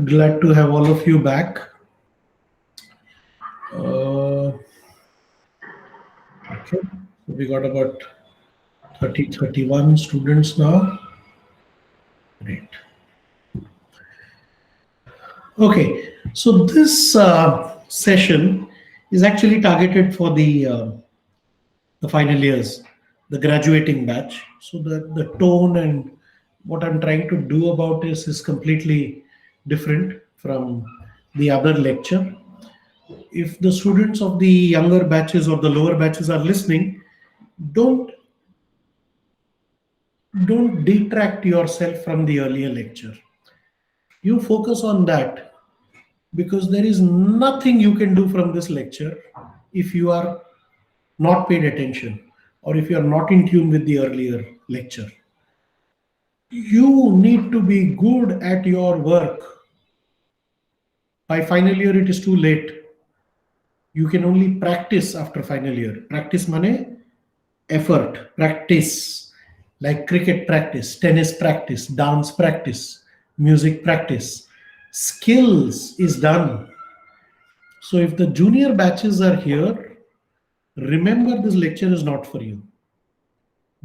Glad to have all of you back. Okay, so we got about 31 students now. Great. Okay, so this session is actually targeted for the final years, the graduating batch. So the tone and what I'm trying to do about this is completely different from the other lecture. If the students of the younger batches or the lower batches are listening, don't don't detract yourself from the earlier lecture. You focus on that because there is nothing you can do from this lecture if you are not paid attention or if you are not in tune with the earlier lecture. You need to be good at your work. By final year it is too late. You can only practice after final year. Practice money, effort, practice, like cricket practice, tennis practice, dance practice, music practice. Skills is done. So if the junior batches are here, remember this lecture is not for you.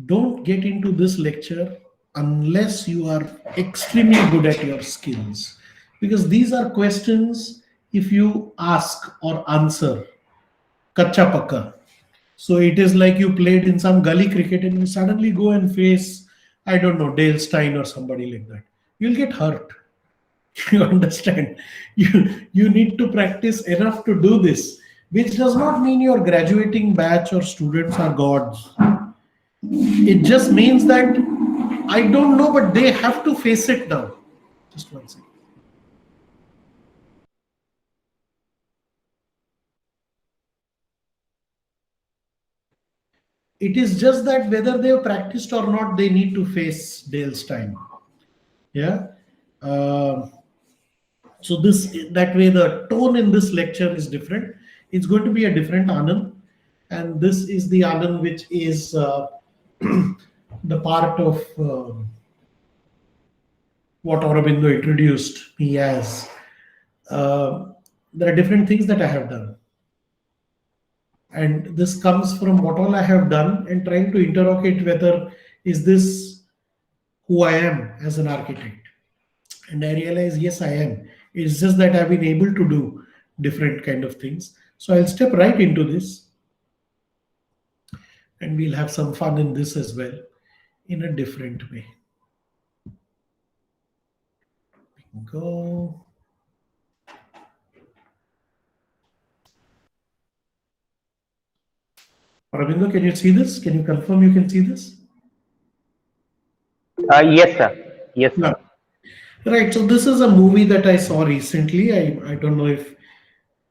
Don't get into this lecture unless you are extremely good at your skills. Because these are questions if you ask or answer, kacha pakka. So it is like you played in some gully cricket and you suddenly go and face, I don't know, Dale Stein or somebody like that. You'll get hurt. You understand? You need to practice enough to do this, which does not mean your graduating batch or students are gods. It just means that I don't know, but they have to face it now. Just one second. It is just that whether they have practiced or not, they need to face Dale Stein. Yeah. So this that way the tone in this lecture is different. It's going to be a different Anand, and this is the Anand which is the part of what Aurobindo introduced me as. There are different things that I have done, and this comes from what all I have done and trying to interrogate whether is this who I am as an architect. And I realize yes, I am. It's just that I've been able to do different kind of things. So I'll step right into this, and we'll have some fun in this as well in a different way. Go. Aravindo, can you see this? Can you confirm you can see this? Yes, sir. Yes, sir. Yeah. Right. So this is a movie that I saw recently. I don't know if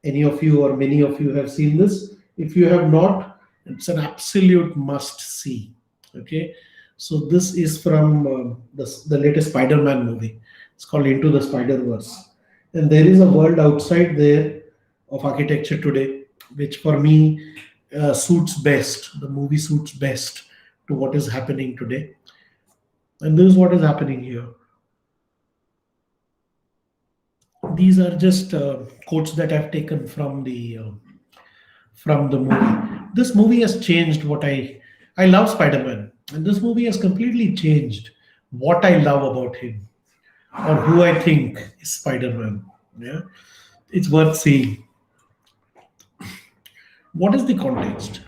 any of you or many of you have seen this. If you have not, it's an absolute must see. Okay. So this is from the latest Spider-Man movie. It's called Into the Spider-Verse. And there is a world outside there of architecture today, which for me suits best. The movie suits best to what is happening today. And this is what is happening here. These are just quotes that I've taken from the movie. This movie has changed what I love Spider-Man, and this movie has completely changed what I love about him or who I think is Spider-Man. Yeah, it's worth seeing. What is the context?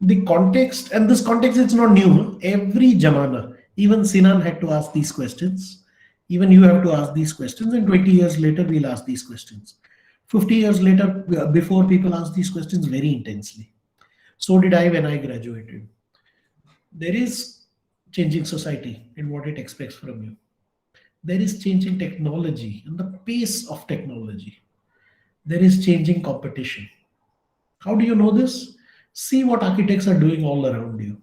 The context, and this context is not new. Every Jamana, even Sinan had to ask these questions. Even you have to ask these questions, and 20 years later, we'll ask these questions. 50 years later, before people ask these questions very intensely. So did I when I graduated. There is changing society and what it expects from you. There is changing technology and the pace of technology. There is changing competition. How do you know this? See what architects are doing all around you.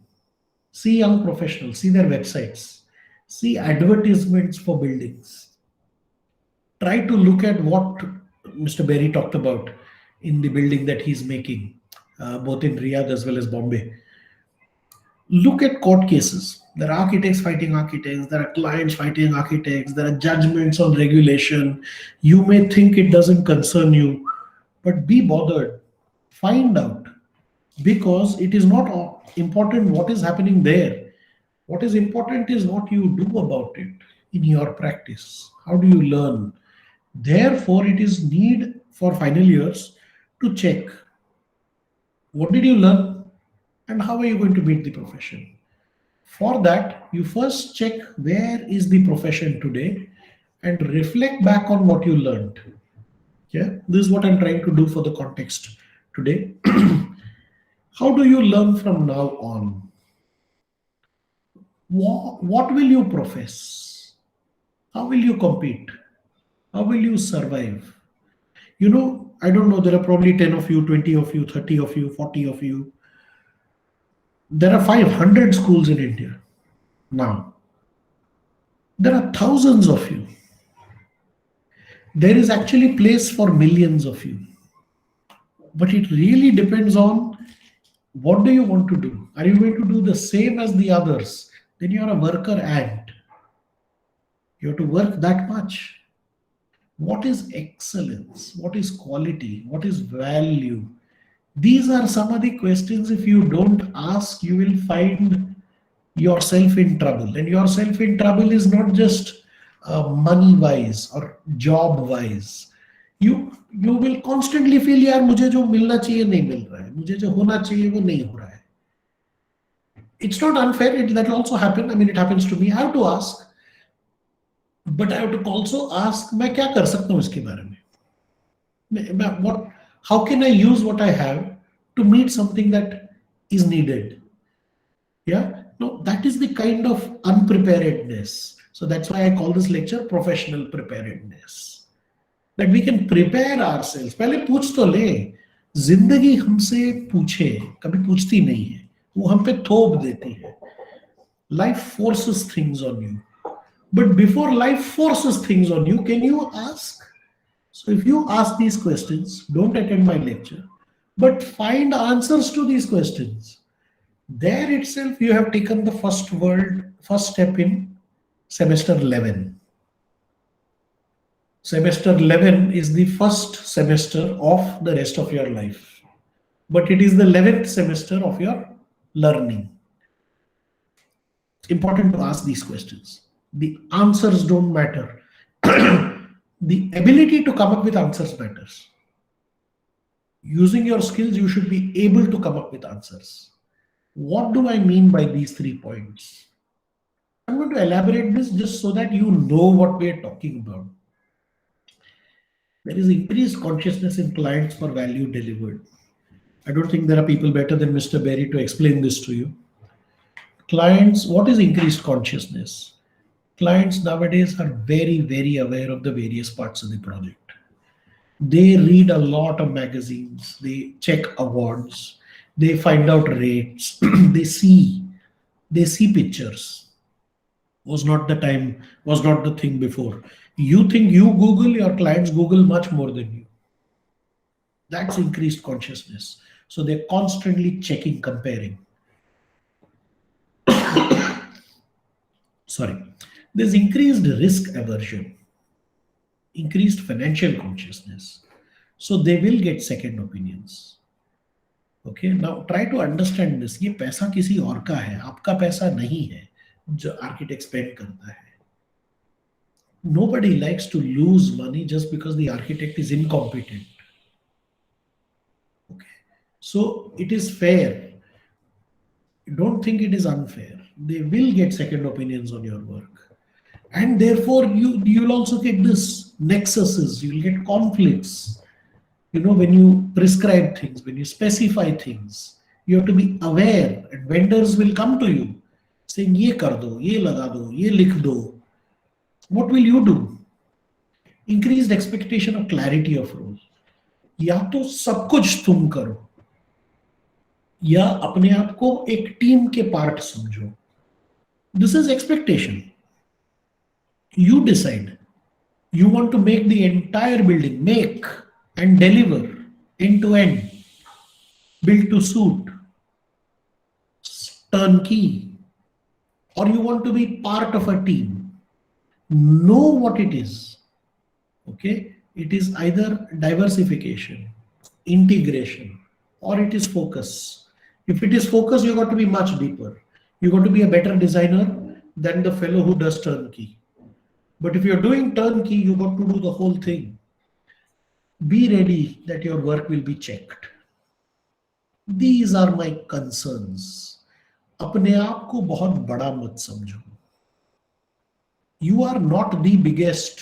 See young professionals, see their websites, see advertisements for buildings. Try to look at what Mr. Berry talked about in the building that he's making, both in Riyadh as well as Bombay. Look at court cases. There are architects fighting architects, there are clients fighting architects, there are judgments on regulation. You may think it doesn't concern you, but be bothered. Find out, because it is not important what is happening there. What is important is what you do about it in your practice. How do you learn? Therefore, it is need for final years to check what did you learn and how are you going to meet the profession. For that, you first check where is the profession today and reflect back on what you learned. Yeah, this is what I'm trying to do for the context today. How do you learn from now on? What will you profess? How will you compete? How will you survive? I don't know, there are probably 10 of you, 20 of you, 30 of you, 40 of you. There are 500 schools in India now. There are thousands of you. There is actually place for millions of you. But it really depends on what do you want to do. Are you going to do the same as the others? Then you're a worker ant. You have to work that much. What is excellence? What is quality? What is value? These are some of the questions. If you don't ask, you will find yourself in trouble. And yourself in trouble is not just money wise or job wise. You will constantly feel, यार मुझे जो मिलना चाहिए नहीं मिल रहा है, मुझे जो होना चाहिए वो नहीं हो रहा है. It's not unfair. That will also happen. I mean, it happens to me. I have to ask. But I have to also ask, मैं क्या कर सकता हूँ इसके बारे में? How can I use what I have to meet something that is needed? Yeah, no, that is the kind of unpreparedness. So that's why I call this lecture professional preparedness. That we can prepare ourselves. पहले पूछ तो ले, जिंदगी हमसे पूछे, कभी पूछती नहीं है, वो हम पे थोप देती है. Life forces things on you. But before life forces things on you, can you ask? So if you ask these questions, don't attend my lecture, but find answers to these questions. There itself, you have taken the first step in semester 11. Semester 11 is the first semester of the rest of your life, but it is the 11th semester of your learning. It's important to ask these questions. The answers don't matter. The ability to come up with answers matters. Using your skills, you should be able to come up with answers. What do I mean by these 3 points? I'm going to elaborate this just so that you know what we are talking about. There is increased consciousness in clients for value delivered. I don't think there are people better than Mr. Berry to explain this to you. Clients, what is increased consciousness? Clients nowadays are very, very aware of the various parts of the project. They read a lot of magazines, they check awards, they find out rates, they see pictures. Was not the thing before. You think you Google, your clients Google much more than you. That's increased consciousness. So they're constantly checking, comparing. Sorry. There's increased risk aversion, increased financial consciousness. So they will get second opinions. Okay, now try to understand this. ये पैसा किसी और का है, आपका पैसा नहीं है जो architect spend करता है. Nobody likes to lose money just because the architect is incompetent. Okay, so it is fair. Don't think it is unfair. They will get second opinions on your work. And therefore, you'll also get this nexuses, you'll get conflicts. When you prescribe things, when you specify things, you have to be aware, and vendors will come to you saying, ye kar do, ye laga do, ye likh do. What will you do? Increased expectation of clarity of role. या तो सब कुछ तुम करो, या अपने आप को एक टीम के पार्ट समझो. This is expectation. You decide. You want to make the entire building, make and deliver end to end, build to suit, turnkey, or you want to be part of a team, know what it is. Okay, it is either diversification, integration, or it is focus. If it is focus, you got to be much deeper. You got to be a better designer than the fellow who does turnkey. But if you're doing turnkey, you got to do the whole thing. Be ready that your work will be checked. These are my concerns. अपने आप को बहुत बड़ा मत समझो. You are not the biggest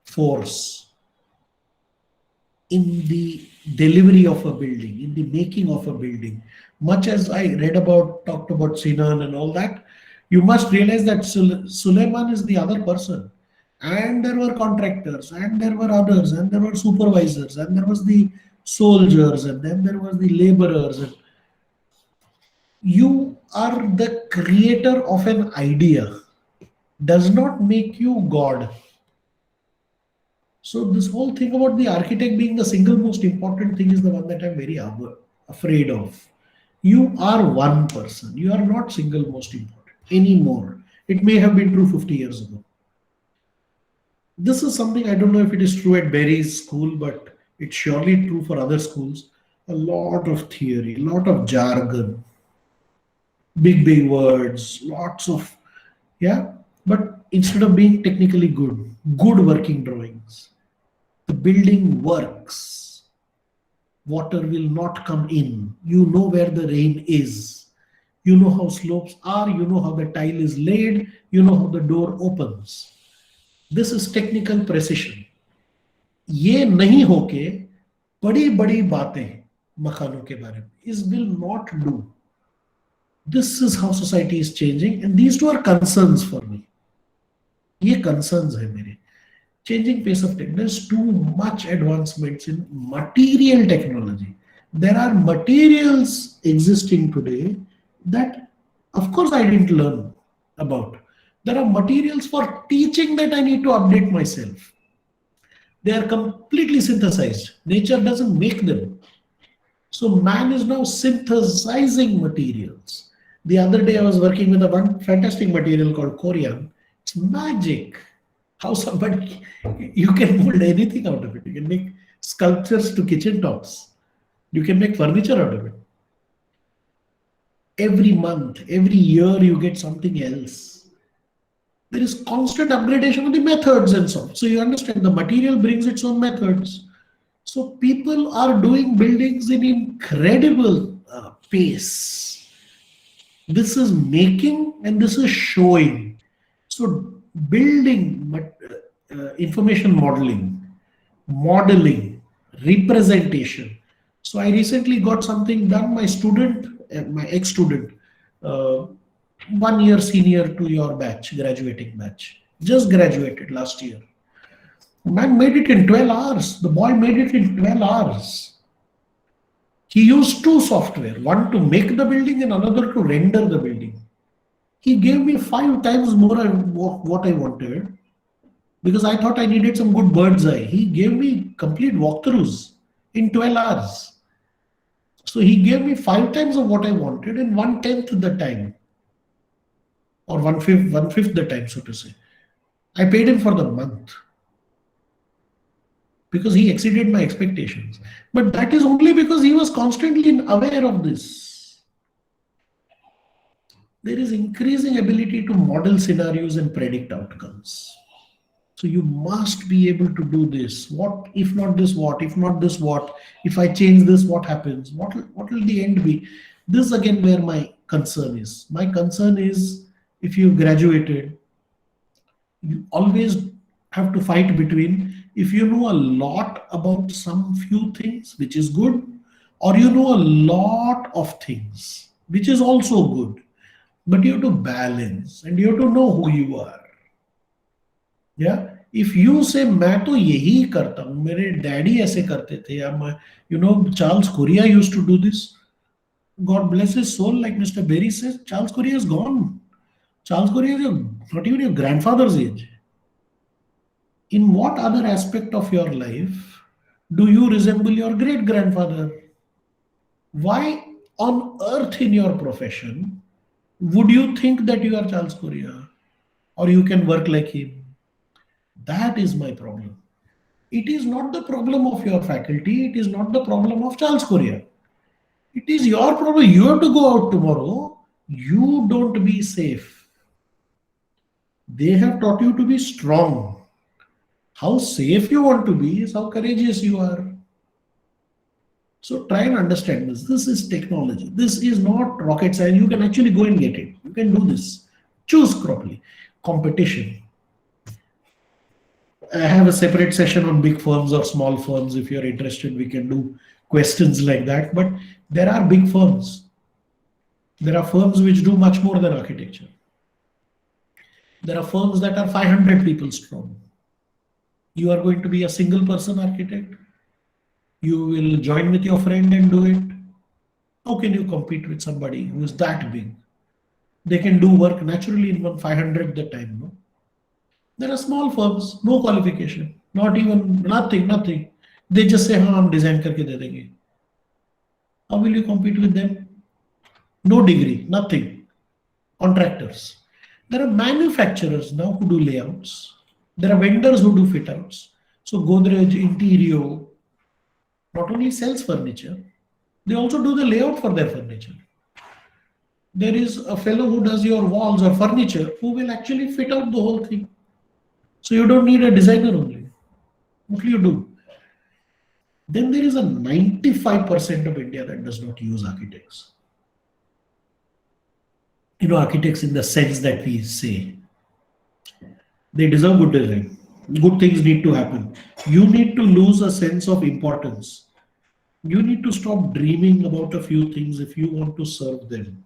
force in the delivery of a building, in the making of a building. Much as I talked about Sinan and all that, you must realize that Suleiman is the other person. And there were contractors, and there were others, and there were supervisors, and there was the soldiers, and then there was the laborers. And you are the creator of an idea. Does not make you God. So this whole thing about the architect being the single most important thing is the one that I'm very afraid of. You are one person. You are not single most important anymore. It may have been true 50 years ago. This is something, I don't know if it is true at Berry's school, but it's surely true for other schools. A lot of theory, a lot of jargon, big words, lots of, yeah. But instead of being technically good working drawings, the building works. Water will not come in. You know where the rain is. You know how slopes are. You know how the tile is laid. You know how the door opens. This is technical precision. ये नहीं होके बड़ी बड़ी बातें मकानों के बारे में is will not do. This is how society is changing, and these two are concerns for me. ये concerns है मेरे. Changing pace of tech. There's too much advancements in material technology. There are materials existing today that, of course, I didn't learn about. There are materials for teaching that I need to update myself. They are completely synthesized. Nature doesn't make them. So man is now synthesizing materials. The other day I was working with one fantastic material called Corian. It's magic. How you can mold anything out of it. You can make sculptures to kitchen tops. You can make furniture out of it. Every month, every year you get something else. There is constant upgradation of the methods and so on. So you understand the material brings its own methods. So people are doing buildings in incredible pace. This is making and this is showing. So building information modeling, representation. So I recently got something done. My student, my ex-student, 1 year senior to your batch, graduating batch, just graduated last year. Man made it in 12 hours. The boy made it in 12 hours. He used two software, one to make the building and another to render the building. He gave me 5 times more what I wanted because I thought I needed some good bird's eye. He gave me complete walkthroughs in 12 hours. So he gave me 5 times of what I wanted in 1/10 the time, or 1/5 the time, so to say. I paid him for the month because he exceeded my expectations. But that is only because he was constantly aware of this. There is increasing ability to model scenarios and predict outcomes. So you must be able to do this. What if not this? What if not this? What if I change this? What happens? What will the end be? This is again where my concern is. My concern is if you graduated, you always have to fight between if you know a lot about some few things, which is good, or you know a lot of things, which is also good. But you have to balance and you have to know who you are. Yeah, if you say मैं तो यही करता हूँ, मेरे daddy ऐसे करते थे, या मैं, you know, Charles Correa used to do this. God bless his soul, like Mr. Berry says, Charles Correa is gone. Charles Correa is not even your grandfather's age. In what other aspect of your life do you resemble your great grandfather? Why on earth in your profession would you think that you are Charles Correa or you can work like him? That is my problem. It is not the problem of your faculty. It is not the problem of Charles Correa. It is your problem. You have to go out tomorrow. You don't be safe. They have taught you to be strong. How safe you want to be is how courageous you are. So try and understand this. This is technology. This is not rocket science. You can actually go and get it. You can do this. Choose properly. Competition. I have a separate session on big firms or small firms. If you're interested, we can do questions like that. But there are big firms. There are firms which do much more than architecture. There are firms that are 500 people strong. You are going to be a single person architect. You will join with your friend and do it. How can you compete with somebody who is that big? They can do work naturally in 500 the time. No? There are small firms, no qualification, not even nothing. They just say, "हाँ हम design करके दे देंगे." How will you compete with them? No degree, nothing. Contractors. There are manufacturers now who do layouts. There are vendors who do fit outs. So Godrej Interior not only sells furniture, they also do the layout for their furniture. There is a fellow who does your walls or furniture who will actually fit out the whole thing. So you don't need a designer only. What will you do? Then there is a 95% of India that does not use architects. Architects in the sense that we say. They deserve good design. Good things need to happen. You need to lose a sense of importance. You need to stop dreaming about a few things if you want to serve them.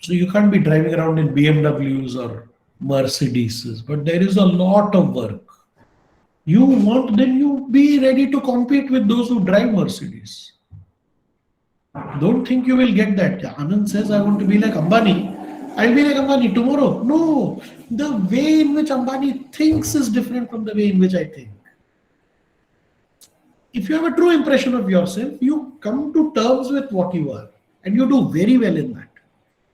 So you can't be driving around in BMWs or Mercedes, but there is a lot of work. You want, then you be ready to compete with those who drive Mercedes. Don't think you will get that. Anand says, I want to be like Ambani. I'll be like Ambani tomorrow. No, the way in which Ambani thinks is different from the way in which I think. If you have a true impression of yourself, you come to terms with what you are and you do very well in that.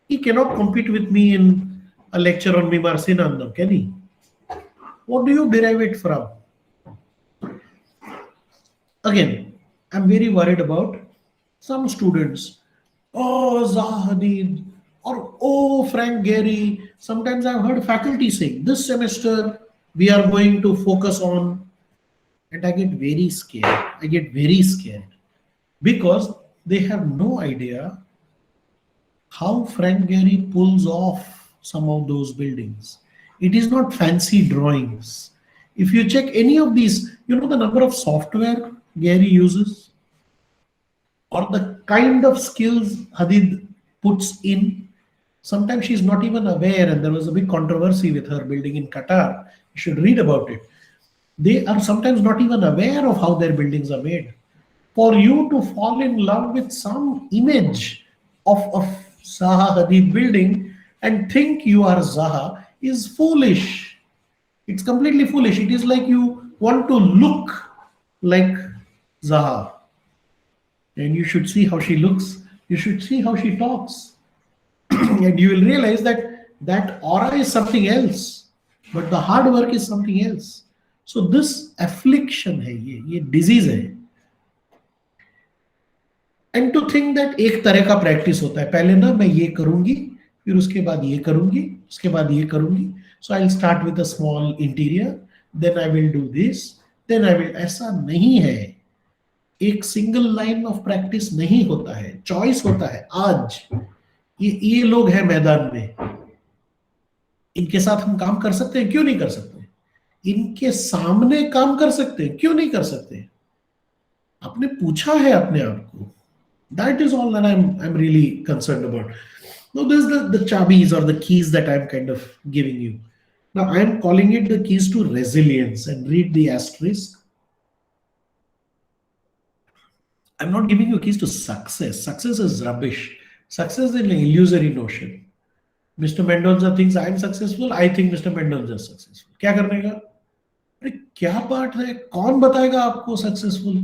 He cannot compete with me in a lecture on Mimar Sinandam, can he? What do you derive it from? Again, I'm very worried about some students. Oh, Zaha Hadid, or oh, Frank Gehry. Sometimes I've heard faculty saying, this semester we are going to focus on, and I get very scared. Because they have no idea how Frank Gehry pulls off some of those buildings. It is not fancy drawings. If you check any of these, the number of software Gehry uses, or the kind of skills Hadid puts in. Sometimes she's not even aware, and there was a big controversy with her building in Qatar. You should read about it. They are sometimes not even aware of how their buildings are made. For you to fall in love with some image of Zaha Hadid building and think you are Zaha is foolish. It's completely foolish. It is like you want to look like Zaha. And you should see how she looks. You should see how she talks. And you will realize that that aura is something else. But the hard work is something else. So this affliction hai, ye disease hai. And to think that एक तरह का practice होता है. पहले ना मैं ये करूँगी, फिर उसके बाद ये करूँगी, उसके बाद ये करूँगी. So I'll start with a small interior, then I will do this, then I will. ऐसा नहीं है. एक सिंगल लाइन ऑफ प्रैक्टिस नहीं होता है. चॉइस होता है. आज ये लोग हैं मैदान में, इनके साथ हम काम कर सकते हैं, क्यों नहीं कर सकते? इनके सामने काम कर सकते हैं, क्यों नहीं कर सकते? आपने पूछा है अपने आप को. That is all that I'm really concerned about. Now this is the chubbies or the keys that I'm kind of giving you. Now I'm calling it the keys to resilience, and read the asterisk. I'm not giving you keys to success. Success is rubbish. Success is an illusory notion. Mr. Mendoza thinks I'm successful. I think Mr. Mendoza is successful. क्या करने का? अरे क्या बात है? कौन बताएगा आपको successful?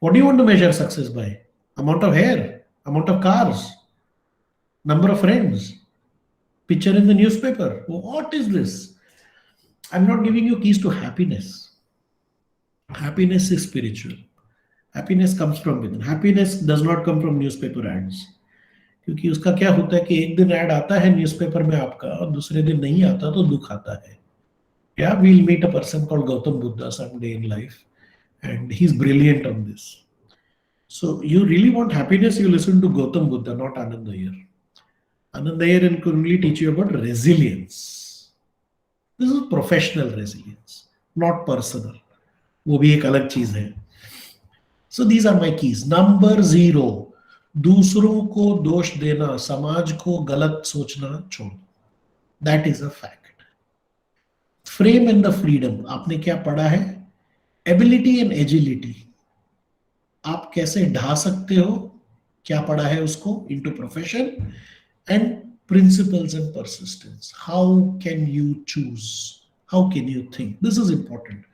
What do you want to measure success by? Amount of hair? Amount of cars? Number of friends, picture in the newspaper. What is this? I'm not giving you keys to happiness. Happiness is spiritual. Happiness comes from within. Happiness does not come from newspaper ads. क्योंकि उसका क्या होता है कि एक दिन add आता है न्यूज़पेपर में आपका और दूसरे दिन नहीं आता तो दुख आता है. Yeah, we'll meet a person called Gautam Buddha someday in life, and he's brilliant on this. So you really want happiness, you listen to Gautam Buddha, not Anand Iyer. Anand Iyer can only teach you about resilience. This is professional resilience, not personal. वो भी एक अलग चीज है. So these are my keys. Number 0, दूसरों को दोष देना, समाज को गलत सोचना छोड़. That is a fact. Frame and the freedom. आपने क्या पढ़ा है? Ability and agility. आप कैसे ढा सकते हो? क्या पढ़ा है उसको? Into profession and principles and persistence. How can you choose? How can you think? This is important.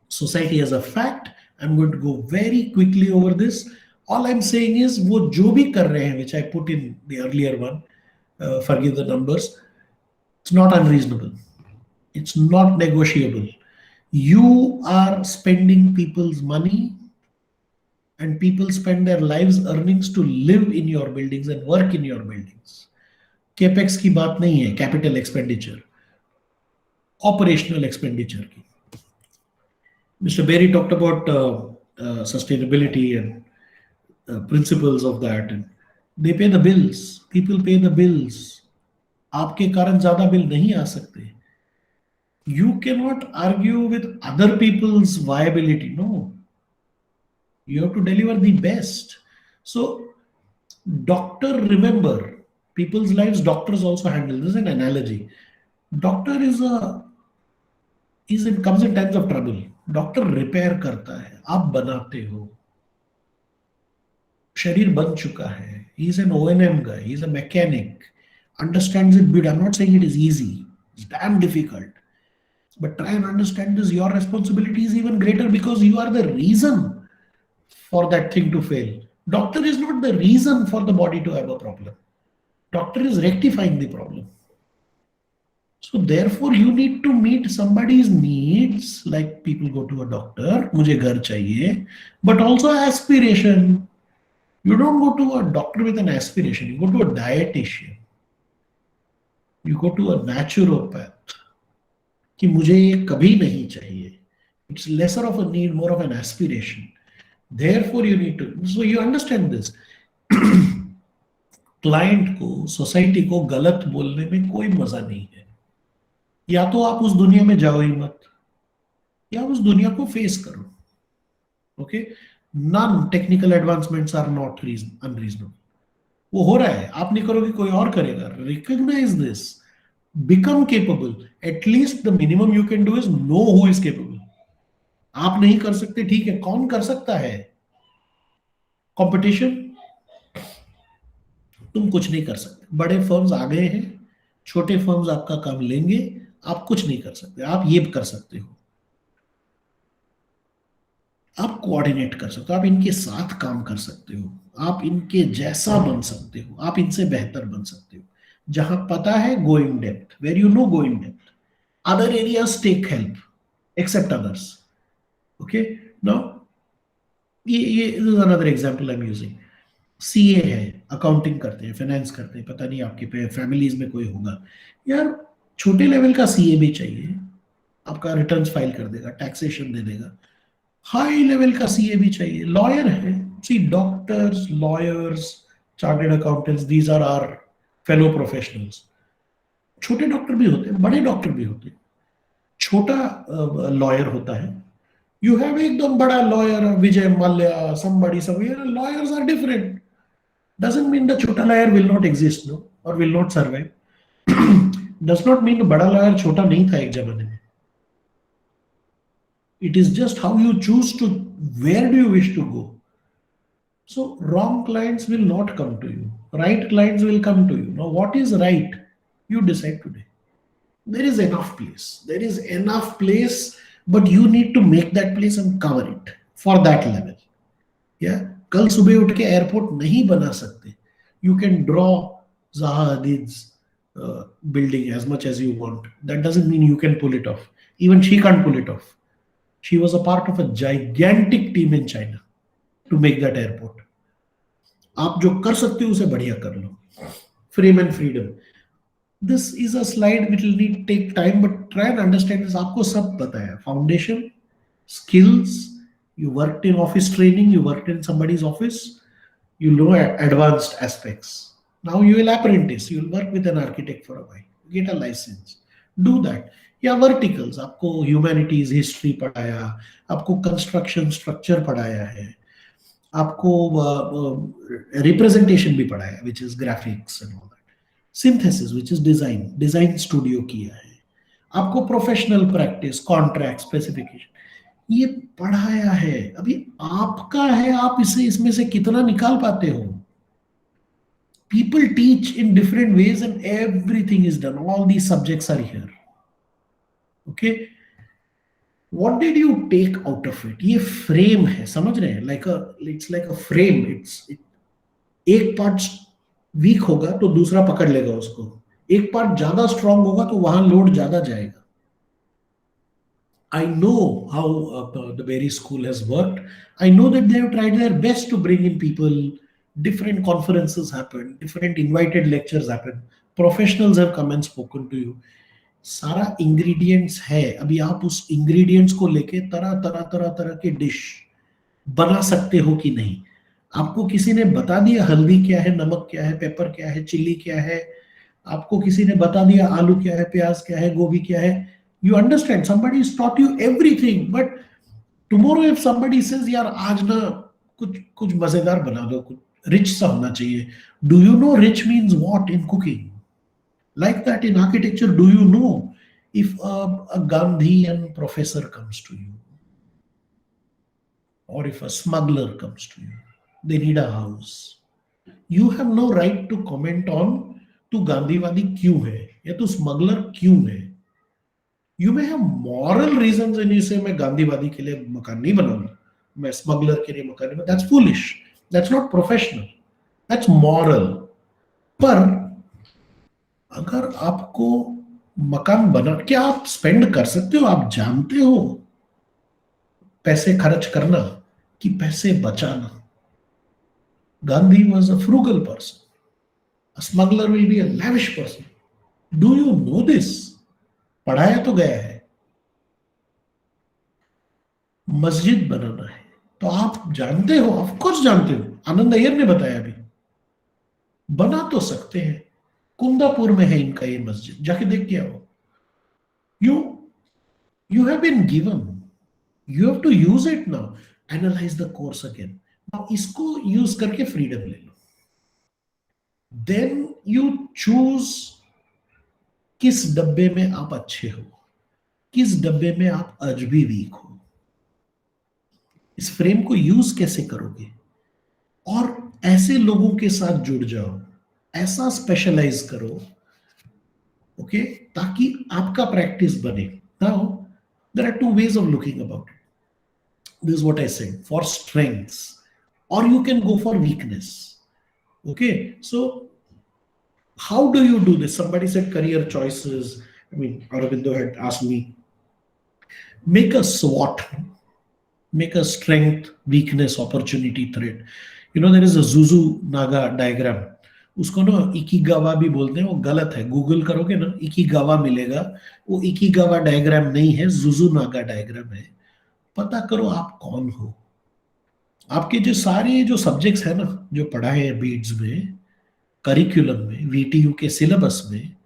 Society as a fact. I'm going to go very quickly over this. All I'm saying is वो जो भी कर रहे हैं, which I put in the earlier one, forgive the numbers, it's not unreasonable. It's not negotiable. You are spending people's money and people spend their lives earnings to live in your buildings and work in your buildings. Capex की बात नहीं है, capital expenditure, operational expenditure की. Mr. Berry talked about sustainability and principles of that, and they pay the bills. People pay the bills. आपके कारण ज्यादा bill नहीं आ सकते. You cannot argue with other people's viability. No. You have to deliver the best. So, doctor, remember, people's lives, doctors also handle. This is an analogy. Doctor comes in times of trouble. Doctor repair करता है, आप बनाते हो. शरीर बन चुका है. He is an O&M guy. He is a mechanic. Understands it good. I'm not saying it is easy. It's damn difficult. But try and understand this. Your responsibility is even greater because you are the reason for that thing to fail. Doctor is not the reason for the body to have a problem. Doctor is rectifying the problem. So therefore you need to meet somebody's needs, like people go to a doctor, मुझे घर चाहिए, but also aspiration. You don't go to a doctor with an aspiration. You go to a dietitian. You go to a naturopath. कि मुझे ये कभी नहीं चाहिए. It's lesser of a need, more of an aspiration. Therefore you need to, so you understand this. Client को, society को गलत बोलने में कोई मजा नहीं है. या तो आप उस दुनिया में जाओ ही मत, या उस दुनिया को फेस करो. Okay, none technical advancements are not unreasonable. वो हो रहा है, आप नहीं करोगे कोई और करेगा. Recognise this, become capable. At least the minimum you can do is know who is capable. आप नहीं कर सकते, ठीक है, कौन कर सकता है? कंपटीशन. तुम कुछ नहीं कर सकते. बड़े फर्म्स आ गए हैं, छोटे फर्म्स आपका काम लेंगे. आप कुछ नहीं कर सकते. आप ये कर सकते हो, आप कोऑर्डिनेट कर सकते हो, आप इनके साथ काम कर सकते हो, आप इनके जैसा बन सकते हो, आप इनसे बेहतर बन सकते हो. जहां पता है, go in depth. Where you know, go in depth. Other areas take help, accept others. Okay, now ये another example I am using. CA है, अकाउंटिंग करते हैं, फाइनेंस करते हैं, पता नहीं आपके फैमिलीज में कोई होगा. यार छोटे लेवल का सीए भी चाहिए, आपका रिटर्न्स फाइल कर देगा, टैक्सेशन दे देगा. हाई लेवल का सीए भी चाहिए. लॉयर है, see doctors, lawyers, chartered accountants, these are our fellow professionals. छोटे डॉक्टर भी होते हैं, बड़े डॉक्टर भी होते हैं. छोटा लॉयर होता है, you have एकदम बड़ा lawyer, Vijay Mallya, somebody somewhere. Lawyers are different. Doesn't mean the छोटा lawyer will not exist, no, or will not survive. Does not mean बड़ा lawyer छोटा नहीं था एक जमाने में. It is just how you choose to, where do you wish to go. So wrong clients will not come to you. Right clients will come to you. Now what is right? You decide today. There is enough place. There is enough place. But you need to make that place and cover it for that level. Yeah, कल सुबह उठ के airport नहीं बना सकते. You can draw Zaha Hadid's building as much as you want. That doesn't mean you can pull it off. Even she can't pull it off. She was a part of a gigantic team in China to make that airport. आप जो कर सकते हो उसे बढ़िया कर लो. Frame and freedom. This is a slide which will need take time, but try and understand this. आपको सब पता है. Foundation, skills. You worked in office training. You worked in somebody's office. You know advanced aspects. Now you will apprentice. You will work with an architect for a while. Get a license. Do that. या verticals. आपको humanities, history पढ़ाया. आपको construction structure पढ़ाया है. आपको representation भी पढ़ाया, which is graphics and all that. Synthesis, which is design studio किया है. आपको प्रोफेशनल प्रैक्टिस, कॉन्ट्रैक्ट, स्पेसिफिकेशन, ये पढ़ाया है. अभी आपका है, आप इसे इसमें से कितना निकाल पाते हो. People teach in different ways and everything is done. All these subjects are here. Okay. What did you take out of it? ये फ्रेम है, समझ रहे हैं? It's like a frame. एक पार्ट वीक होगा तो दूसरा पकड़ लेगा उसको. एक पार्ट ज्यादा स्ट्रांग होगा तो वहां लोड ज्यादा जाएगा. I know how the Berry School has worked. I know that they have tried their best to bring in people. Different conferences happen. Different invited lectures happen. Professionals have come and spoken to you. सारा ingredients है. अभी आप उस ingredients को लेके तरह के dish बना सकते हो कि नहीं. आपको किसी ने बता दिया हल्दी क्या है, नमक क्या है, पेपर क्या है, चिल्ली क्या है. आपको किसी ने बता दिया आलू क्या है, प्याज क्या है, गोभी क्या है. You understand, somebody has taught you everything, but tomorrow if somebody says यार आज ना कुछ मजेदार बना दो, कुछ रिच सा होना चाहिए. Do you know rich means what in cooking? Like that in architecture, do you know if a Gandhian professor comes to you, or if a smuggler comes to you, they need a house. You have no right to comment on तू गांधीवादी क्यों है या तू smuggler क्यों है. You may have moral reasons and you say मैं गांधीवादी के लिए मकान नहीं बनाऊंगा, मैं स्मगलर के लिए मकान नहीं. That's foolish. That's not professional. That's moral. पर अगर आपको मकान बना, क्या आप स्पेंड कर सकते हो? आप जानते हो पैसे खर्च करना कि पैसे बचाना. Gandhi was a frugal person. A smuggler will be a lavish person. Do you know this? पढ़ाया तो गया है. मस्जिद बनाना है तो आप जानते हो, ऑफ कोर्स जानते हो. आनंद अय्यर ने बताया अभी. बना तो सकते हैं. कुंदापुर में है इनका ये मस्जिद, जाके देख के आओ. You have been given. You have to use it now. Analyze the course again. Now इसको यूज करके फ्रीडम ले लो. Then you choose किस डब्बे में आप अच्छे हो, किस डब्बे में आप आज भी वीक हो. इस फ्रेम को यूज कैसे करोगे, और ऐसे लोगों के साथ जुड़ जाओ, ऐसा स्पेशलाइज करो, ओके, ताकि आपका प्रैक्टिस बने. Now there are two ways of looking about it. This is what I said, for strengths, और you can go for weakness. Okay, so how do you do this? Somebody said career choices. I mean, Aurobindo had asked me, make a SWOT, make a strength, weakness, opportunity, threat. You know, there is a Suzunaga diagram. उसको ना इकिगावा भी बोलते हैं. वो गलत है, Google करोगे ना इकिगावा मिलेगा. वो इकिगावा डायग्राम नहीं है, सुजुनागा डायग्राम है. पता करो आप कौन हो. आपके जो सारे जो सब्जेक्ट्स है ना, जो पढ़ाए हैं बीड्स में, करिकुलम में, वीटीयू के सिलेबस में,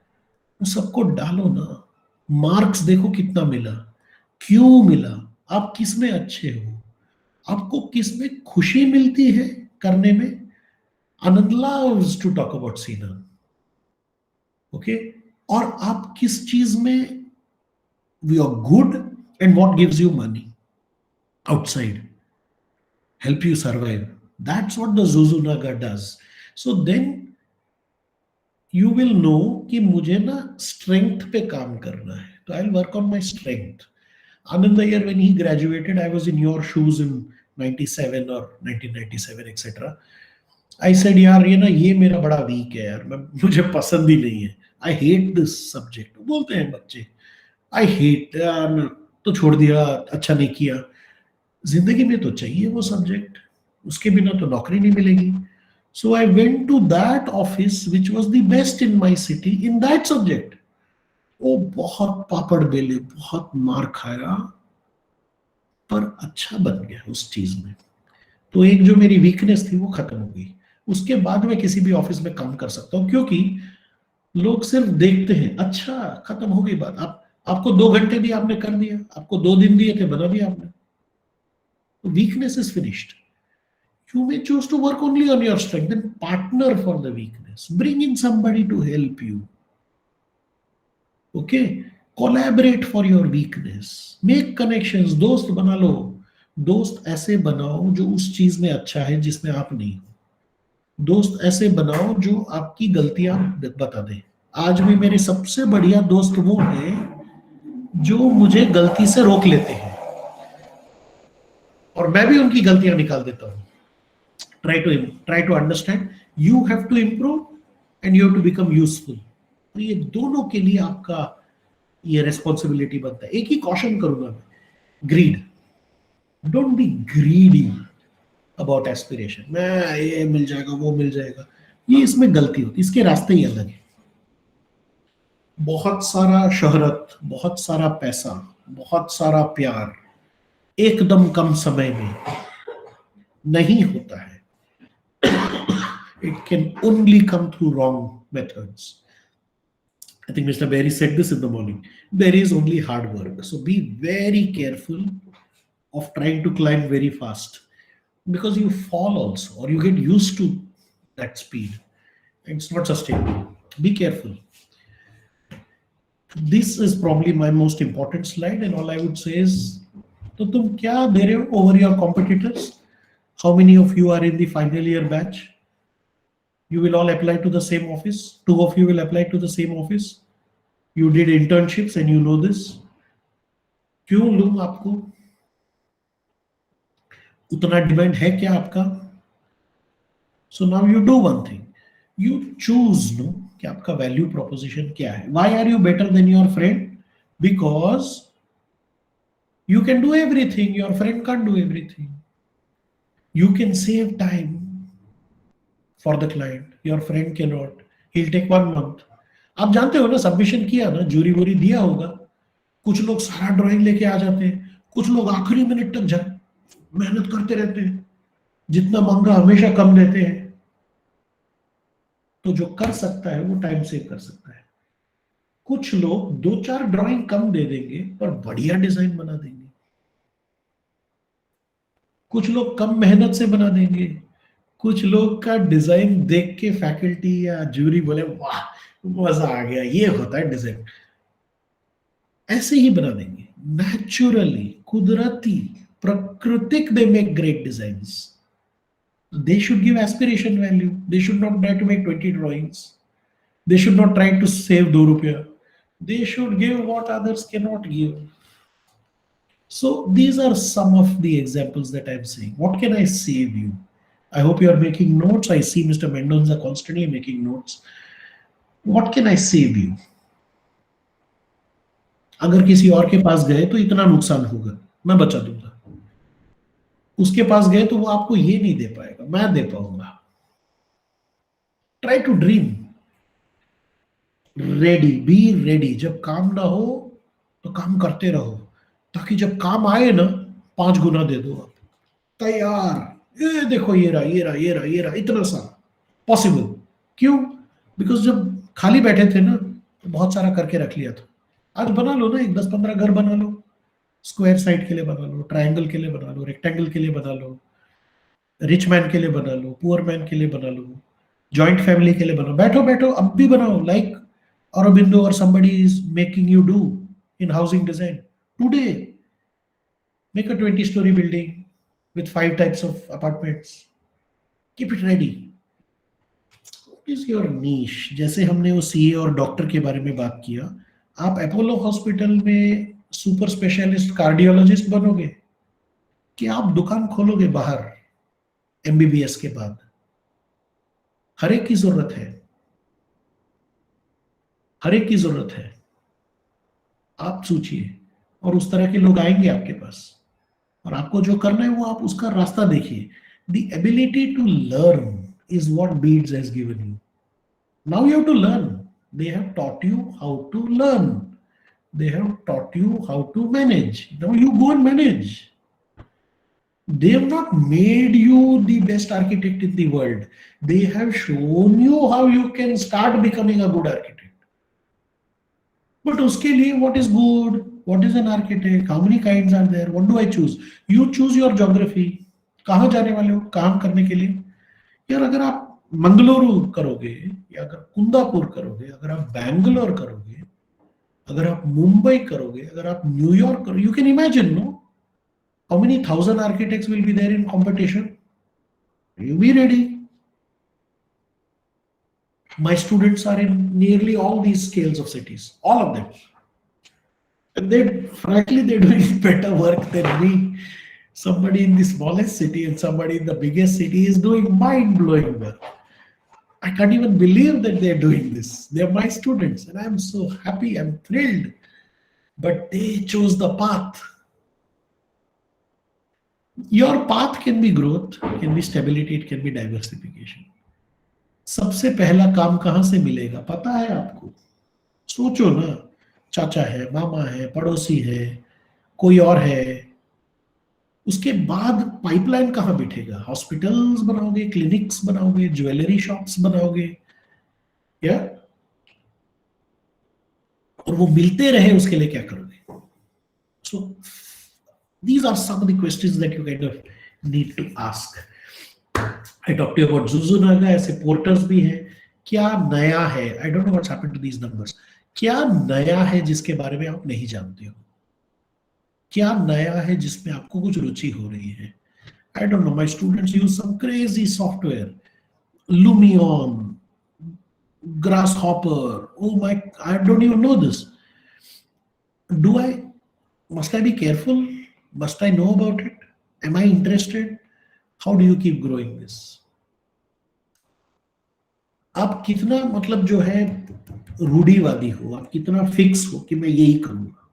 वो सबको डालो ना. मार्क्स देखो कितना मिला, क्यों मिला, आप किस में अच्छे हो, आपको किस में खुशी मिलती है करने में. Anand loves to talk about Sina. Okay? और आप किस चीज में you are good and what gives you money outside, help you survive. That's what the Suzunaga does. So then you will know कि मुझे ना strength पे काम करना है, तो I'll work on my strength. Anand Iyer, when he graduated, I was in your shoes in 97 or 1997, etc. I said यार ये ना ये मेरा बड़ा वीक है यार, मुझे पसंद ही नहीं है, आई हेट दिस सब्जेक्ट। बोलते हैं बच्चे आई हेट यार, मैं तो छोड़ दिया, अच्छा नहीं किया। जिंदगी में तो चाहिए वो सब्जेक्ट, उसके बिना तो नौकरी नहीं मिलेगी। So I went to that office which was the best in my city in that subject. वो बहुत पापड़ बेले, बहुत मार खाया, पर अच्छा बन गया उस चीज में। तो एक जो मेरी वीकनेस थी वो खत्म हो गई। उसके बाद मैं किसी भी ऑफिस में काम कर सकता हूँ, क्योंकि लोग सिर्फ देखते हैं, अच्छा खत्म हो गई बात। आप आपको 2 घंटे दिए, आपने कर दिया, आपको 2 दिन दिए थे, बना दिया आपने। तो weakness is finished. You may choose to work only on your strength, then partner for the weakness, bring in somebody to help you, okay, collaborate for your weakness, make connections, दोस्त बना लो। दोस्त ऐसे बनाओ जो उस चीज में अच्छा है जिसमें आप नहीं हो। दोस्त ऐसे बनाओ जो आपकी गलतियां बता दे। आज भी मेरे सबसे बढ़िया दोस्त वो हैं जो मुझे गलती से रोक लेते हैं, और मैं भी उनकी गलतियां निकाल देता हूँ। try to understand, you have to improve and you have to become useful। तो ये दोनों के लिए आपका ये रेस्पॉन्सिबिलिटी बनता है। एक ही कॉशन करूंगा मैं, greed, don't be greedy about aspiration. मैं ये मिल जाएगा वो मिल जाएगा, ये इसमें गलती होती है। इसके रास्ते ही अलग है। बहुत सारा शोहरत, बहुत सारा पैसा, बहुत सारा प्यार एकदम कम समय में नहीं होता है। It can only come through wrong methods. I think Mr. Berry said this in the morning. There is only hard work. So be very careful of trying to climb very fast, because you fall also, or you get used to that speed. It's not sustainable. Be careful. This is probably my most important slide, and all I would say is, तो तुम क्या दे रहे हो over your competitors? How many of you are in the final year batch? You will all apply to the same office. 2 of you will apply to the same office. You did internships and you know this. क्यों लूं आपको? उतना demand है क्या आपका? So now you do one thing. You choose know कि आपका value proposition क्या है. Why are you better than your friend? Because you can do everything, your friend can't do everything. You can save time for the client, your friend cannot. He'll take 1 month. आप जानते हो ना, submission किया ना, jury वूरी दिया होगा, कुछ लोग सारा ड्राइंग लेके आ जाते हैं, कुछ लोग आखिरी मिनट तक मेहनत करते रहते हैं, जितना मांगा हमेशा कम देते हैं। तो जो कर सकता है वो टाइम सेव कर सकता है। कुछ लोग 2-4 ड्राइंग कम दे देंगे पर बढ़िया डिजाइन बना देंगे। कुछ लोग कम मेहनत से बना देंगे। कुछ लोग का डिजाइन देख के फैकल्टी या जूरी बोले वाह मजा आ गया, ये होता है डिजाइन। ऐसे ही बना देंगे, नेचुरली, कुदरती, प्राकृतिक। They make great designs. They should give aspiration value. They should not try to make 20 drawings. They should not try to save 2 rupiah. They should give what others cannot give. So these are some of the examples that I'm saying. What can I save you? I hope you are making notes. I see Mr. Mendonza constantly making notes. What can I save you? अगर किसी और के पास गए तो इतना नुकसान होगा, मैं बचा दूंगा। उसके पास गए तो वो आपको ये नहीं दे पाएगा, मैं दे पाऊंगा। Try to dream, ready, be ready. जब काम ना हो तो काम करते रहो, ताकि जब काम आए ना 5 गुना दे दो आप। तैयार, ये देखो ये रहा ये रहा ये रहा ये रहा, इतना सा पॉसिबल। क्यों? बिकॉज जब खाली बैठे थे ना तो बहुत सारा करके रख लिया था। आज बना लो ना, एक 10-15 घर बना लो। स्क्वायर साइड के लिए बना लो, ट्रायंगल के लिए बना लो, रेक्टेंगल के लिए बना लो, रिच मैन के लिए बना लो, पुअर मैन के लिए बना लो, जॉइंट फैमिली के लिए बनाओ। बैठो बैठो, अब भी बनाओ, like Aurobindo or somebody is making you do in housing design today. Make a 20-story building with 5 types of apartments. Keep it ready. What is your niche? जैसे हमने वो सीए और डॉक्टर के बारे में बात किया, आप अपोलो हॉस्पिटल में सुपर स्पेशलिस्ट कार्डियोलॉजिस्ट बनोगे कि आप दुकान खोलोगे बाहर एमबीबीएस के बाद? हर एक की जरूरत है, हर एक की जरूरत है। आप सोचिए, और उस तरह के लोग आएंगे आपके पास, और आपको जो करना है वो आप उसका रास्ता देखिए। The ability to learn is what BITS has given you. Now you have to learn. They have taught you how to learn, they have taught you how to manage. Now you go and manage. They have not made you the best architect in the world. They have shown you how you can start becoming a good architect. But uske liye, what is good? What is an architect? How many kinds are there? What do I choose? You choose your geography. कहाँ जाने वाले हो काम करने के लिए? यार अगर आप मंगलुरु करोगे, या अगर कुंदापुर करोगे, अगर आप बैंगलोर करोगे, अगर आप मुंबई करोगे, अगर आप न्यूयॉर्क करोगे, you can imagine no how many thousand architects will be there in competition. You be ready. My students are in nearly all these scales of cities, all of them. And they, frankly, they're doing better work than me. Somebody in the smallest city and somebody in the biggest city is doing mind-blowing work. I can't even believe that they're doing this. They're my students, and I'm so happy, I'm thrilled. But they chose the path. Your path can be growth, can be stability, it can be diversification. सबसे पहला काम कहां से मिलेगा पता है आपको? सोचो ना, चाचा है, मामा है, पड़ोसी है, कोई और है, उसके बाद पाइपलाइन कहां बिठेगा? हॉस्पिटल्स बनाओगे, क्लिनिक्स बनाओगे, ज्वेलरी शॉप्स बनाओगे, या और वो मिलते रहे उसके लिए क्या करोगे? सो these are some of the questions that you kind of need to ask. I talked to you about Zuzunaga, ऐसे पोर्टर्स भी हैं. क्या नया है? I don't know what's happened to these numbers. क्या नया है जिसके बारे में आप नहीं जानते हो? क्या नया है जिसमें आपको कुछ रुचि हो रही है? I don't know. My students use some crazy software, Lumion, Grasshopper. Oh my! I don't even know this. Do I? Must I be careful? Must I know about it? Am I interested? How do you keep growing this? आप कितना मतलब जो है रूढ़िवादी हो, आप कितना fix हो कि मैं यही करूंगा,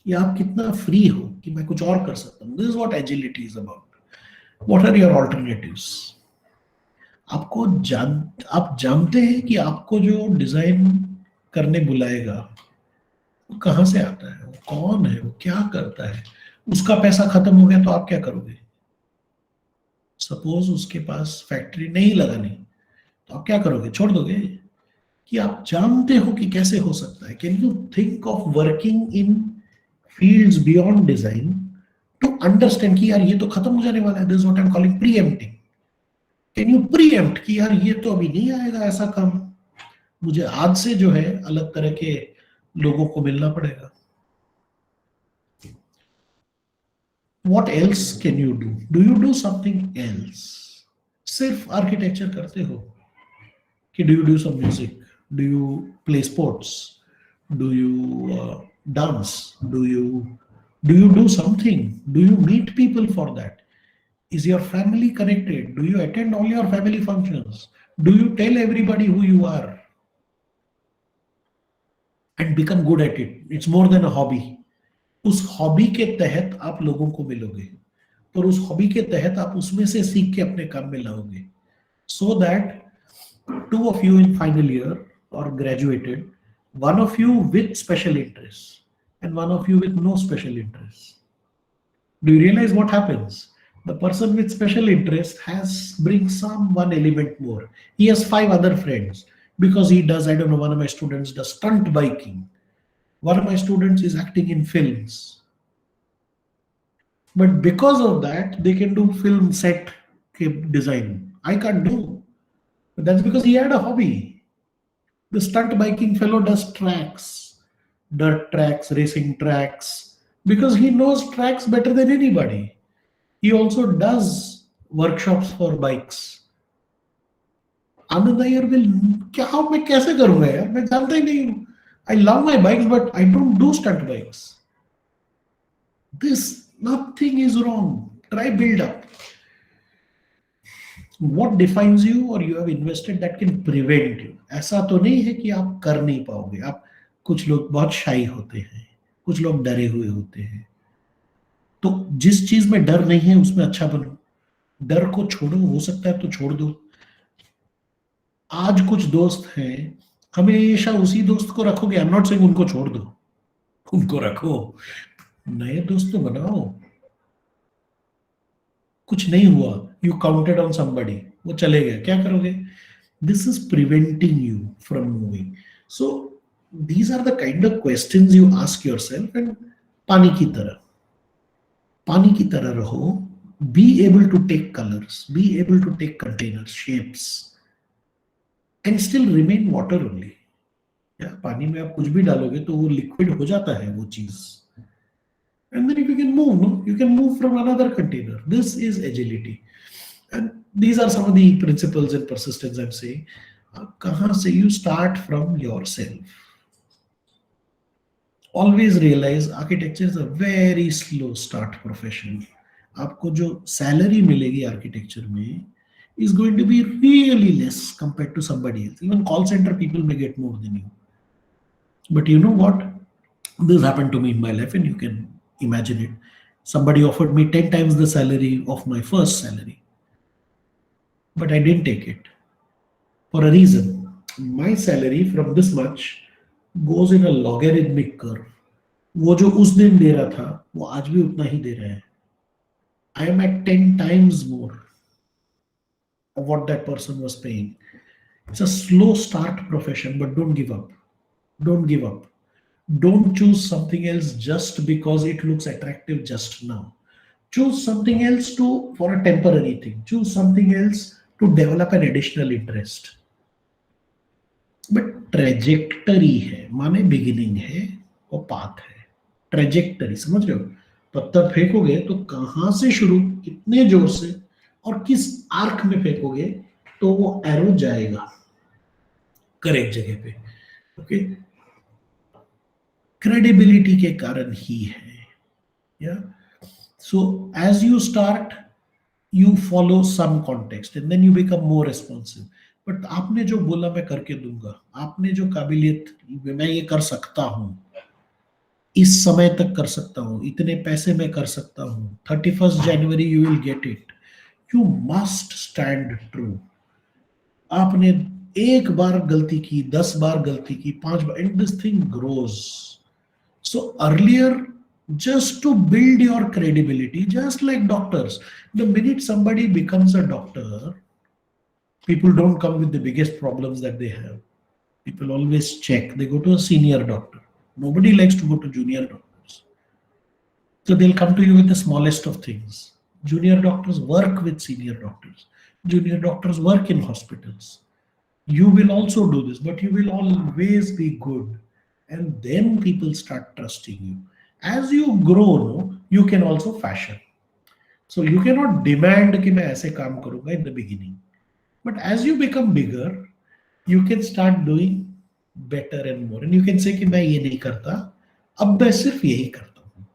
या आप कितना फ्री हो कि मैं कुछ और कर सकता हूं? This is what agility is about. What are your alternatives? आप जानते हैं कि आपको जो डिजाइन करने बुलाएगा वो कहां से आता है, वो कौन है, वो क्या करता है, उसका पैसा खत्म हो गया तो आप क्या करोगे? सपोज उसके पास फैक्ट्री नहीं लगानी, तो आप क्या करोगे? छोड़ दोगे? कि आप जानते हो कि कैसे हो सकता है. Can you think of working in fields beyond design to understand कि यार ये तो खत्म हो जाने वाला है. This is what I am calling preempting. Can you preempt कि यार ये तो अभी नहीं आएगा ऐसा काम, मुझे आज से जो है अलग तरह के लोगों को मिलना पड़ेगा. What else can you do? Do you do something else? सिर्फ आर्किटेक्चर करते हो कि do you do some music? Do you play sports? Do you dance? Do you do something? Do you meet people for that? Is your family connected? Do you attend all your family functions? Do you tell everybody who you are? And become good at it. It's more than a hobby. उस hobby के तहत आप लोगों को मिलोगे, और उस hobby के तहत आप उसमें से सीख के अपने काम में लाओगे. So that two of you in final year or graduated, one of you with special interests and one of you with no special interests. Do you realize what happens? The person with special interest brings some one element more. He has 5 other friends because he does, I don't know, one of my students does stunt biking. One of my students is acting in films. But because of that, they can do film set design. I can't do. But that's because he had a hobby. The stunt biking fellow does tracks, dirt tracks, racing tracks, because he knows tracks better than anybody. He also does workshops for bikes. Anand Iyer will, मैं कैसे करूंगा यार, मैं जानता ही नहीं हूं. I love my bikes, but I don't do stunt bikes. Nothing is wrong. Try build up. what defines you or you have invested that can prevent you. ऐसा तो नहीं है कि आप कर नहीं पाओगे। आप, कुछ लोग बहुत शाई होते हैं, कुछ लोग डरे हुए होते हैं, तो जिस चीज में डर नहीं है उसमें अच्छा बनो। डर को छोड़ो, हो सकता है तो छोड़ दो। आज कुछ दोस्त हैं, हमेशा उसी दोस्त को रखोगे, आई एम नॉट सेइंग उनको छोड़ दो, उनको रखो, नए दोस्त तो बनाओ। कुछ नहीं हुआ, यू काउंटेड ऑन समबडी, वो चले गए, क्या करोगे? This is preventing you from moving. So these are the kind of questions you ask yourself. And पानी की तरह, पानी की तरह रहो। Be able to take colours, be able to take containers, shapes, and still remain water only. या पानी में आप कुछ भी डालोगे तो वो लिक्विड हो जाता है वो चीज। And then if you can move, no, you can move from another container. This is agility, and these are some of the principles in persistence I'm saying. कहाँ से? You start from yourself. Always realize architecture is a very slow start profession. आपको जो salary मिलेगी architecture में is going to be really less compared to somebody else. Even call center people may get more than you. But you know what? This happened to me in my life, and you can imagine it. Somebody offered me 10 times the salary of my first salary, but I didn't take it for a reason. My salary from this much goes in a logarithmic curve. वो जो उस दिन दे रहा था वो आज भी उतना ही दे रहा है. I am at 10 times more of what that person was paying. It's a slow start profession, but don't give up. Don't give up. Don't choose something else just because it looks attractive just now. Choose something else for a temporary thing. Choose something else to develop an additional interest. But trajectory है, माने beginning है और path है. Trajectory, समझ रहे हो? पत्थर फेंकोगे तो कहां से शुरू, कितने जोर से और किस आर्क में फेंकोगे तो वो एरो जाएगा करेक्ट जगह पे. ओके, credibility के कारण ही है. Yeah. So as you start, you follow some context and then you become more responsive. But आपने जो बोला मैं करके दूंगा, आपने जो काबिलियत, मैं ये कर सकता हूं, इस समय तक कर सकता हूं, इतने पैसे में कर सकता हूं, 31st January you will get it. You must stand true. आपने एक बार गलती की, 10 बार गलती की, 5 बार, and this thing grows. So earlier, just to build your credibility, just like doctors, the minute somebody becomes a doctor, people don't come with the biggest problems that they have. People always check. They go to a senior doctor. Nobody likes to go to junior doctors. So they'll come to you with the smallest of things. Junior doctors work with senior doctors. Junior doctors work in hospitals. You will also do this, but you will always be good. And then people start trusting you. As you grow, no, you can also fashion. So you cannot demand कि मैं ऐसे काम करूँगा in the beginning. But as you become bigger, you can start doing better and more. And you can say कि मैं ये नहीं करता, अब मैं सिर्फ यही करता हूँ.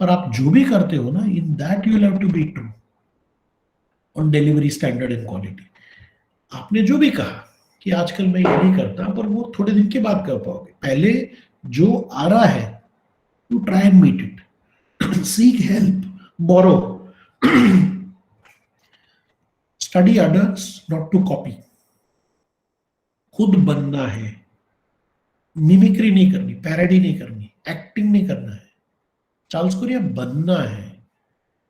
पर आप जो भी करते हो ना, in that you will have to be true on delivery standard and quality. आपने जो भी कहा कि आजकल मैं ये नहीं करता, पर वो थोड़े दिन के बाद कर पाओगे. पहले जो आ रहा है, you try and meet it. Seek help, borrow. Study others, not to copy. खुद बनना है, मिमिक्री नहीं करनी, पैरोडी नहीं करनी, एक्टिंग नहीं करना है. चार्ल्स कोरिया बनना है.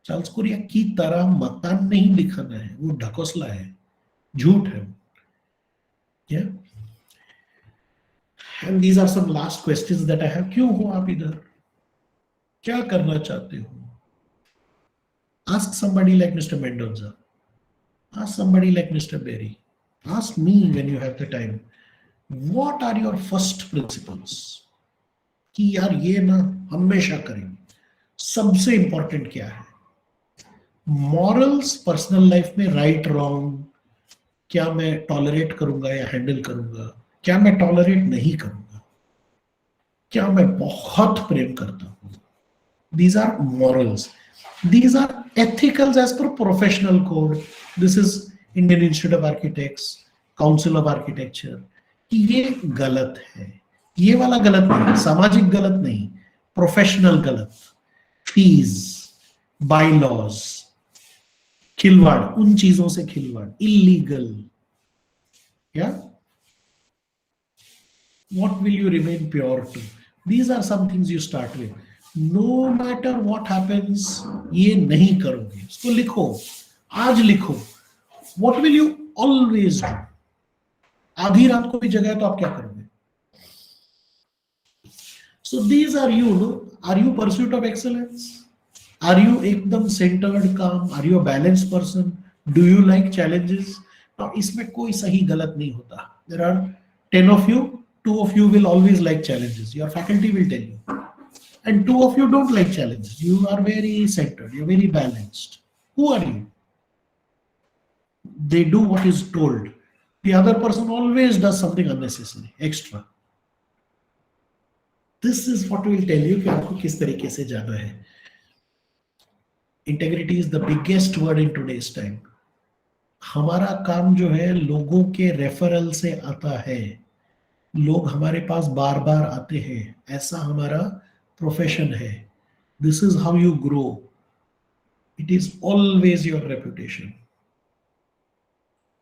चार्ल्स कोरिया की तरह मकान नहीं दिखाना है, वो ढकोसला है, झूठ है. Yeah. And these are some last questions that I have. क्यों हो आप इधर? क्या करना चाहते हो? Ask somebody like Mr. Mendoza. Ask somebody like Mr. Berry. Ask me when you have the time. What are your first principles? कि यार ये ना हमेशा करेंगे. सबसे इंपॉर्टेंट क्या है? मॉरल्स पर्सनल लाइफ में राइट रॉन्ग, क्या मैं टॉलरेट करूंगा या हैंडल करूंगा, क्या मैं टॉलरेट नहीं करूंगा, क्या मैं बहुत प्रेम करता हूं. These are morals. These are ethicals as per professional code. This is Indian institute of architects, council of architecture, कि ये गलत है, ये वाला गलत नहीं, सामाजिक गलत नहीं, प्रोफेशनल गलत, फीस, बाईलॉज, खिलवाड़, उन चीजों से खिलवाड़, इलीगल, या what will you remain pure to? These are some things you start with. No matter what happens, ये नहीं करोगे, इसको लिखो, आज लिखो. What will you always do? आधी रात को भी जगह तो आप क्या करोगे? So these are you, no? Are you pursuit of excellence? Are you एकदम centered, calm? Are you a balanced person? Do you like challenges? Now इसमें कोई सही गलत नहीं होता. There are 10 of you, 2 of you will always like challenges. Your faculty will tell you. And 2 of you don't like challenges. You are very centered. You're very balanced. Who are you? They do what is told. The other person always does something unnecessary, extra. This is what will tell you कि आपको किस तरीके से जाना है. Integrity is the biggest word in today's time. हमारा काम जो है लोगों के रेफरल से आता है, लोग हमारे पास बार बार आते हैं, ऐसा हमारा प्रोफेशन है. This is how you grow. It is always your reputation,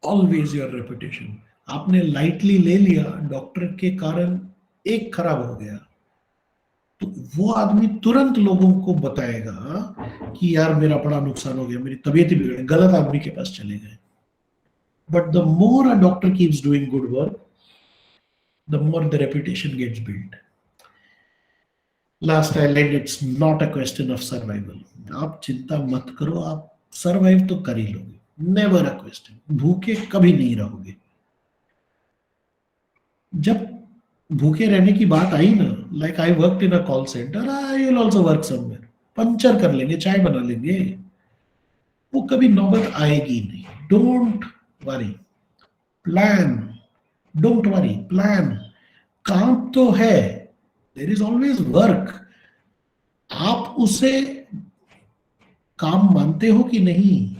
always your reputation. आपने लाइटली ले लिया, डॉक्टर के कारण एक खराब हो गया, तो वो आदमी तुरंत लोगों को बताएगा कि यार मेरा बड़ा नुकसान हो गया, मेरी तबीयत ही बिगड़ गई, गलत आदमी के पास चले गए. But the more a doctor keeps doing good work, the more the reputation gets built. Last I learned, it's not a question of survival. आप चिंता मत करो, आप सर्वाइव तो कर ही लोगे. Never a question. भूखे कभी नहीं रहोगे. जब भूखे रहने की बात आई ना, like I worked in a call centre, I will also work somewhere. Puncture कर लेंगे, चाय बना लेंगे, वो कभी नौबत आएगी नहीं. Don't worry, plan. Don't worry, plan. काम तो है, there is always work. आप उसे काम मानते हो कि नहीं,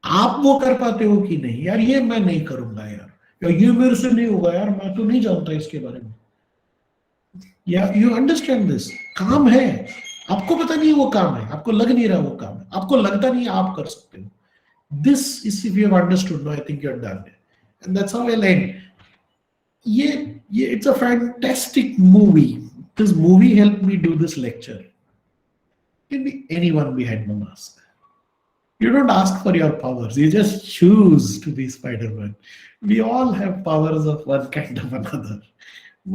आप वो कर पाते हो कि नहीं. यार ये मैं नहीं करूंगा यार, या ये मेरे से नहीं होगा यार, मैं तो नहीं जानता इसके बारे में. या यू अंडरस्टैंड दिस. काम है, आपको पता नहीं वो काम है, आपको लग नहीं रहा वो काम है, आपको लगता नहीं आप कर सकते हो. This is if you have understood, no I think you are done. And that's how I'll end. Yeah, it's a fantastic movie. This movie helped me do this lecture. It can be anyone behind the mask. You don't ask for your powers. You just choose to be Spider-Man. We all have powers of one kind of another.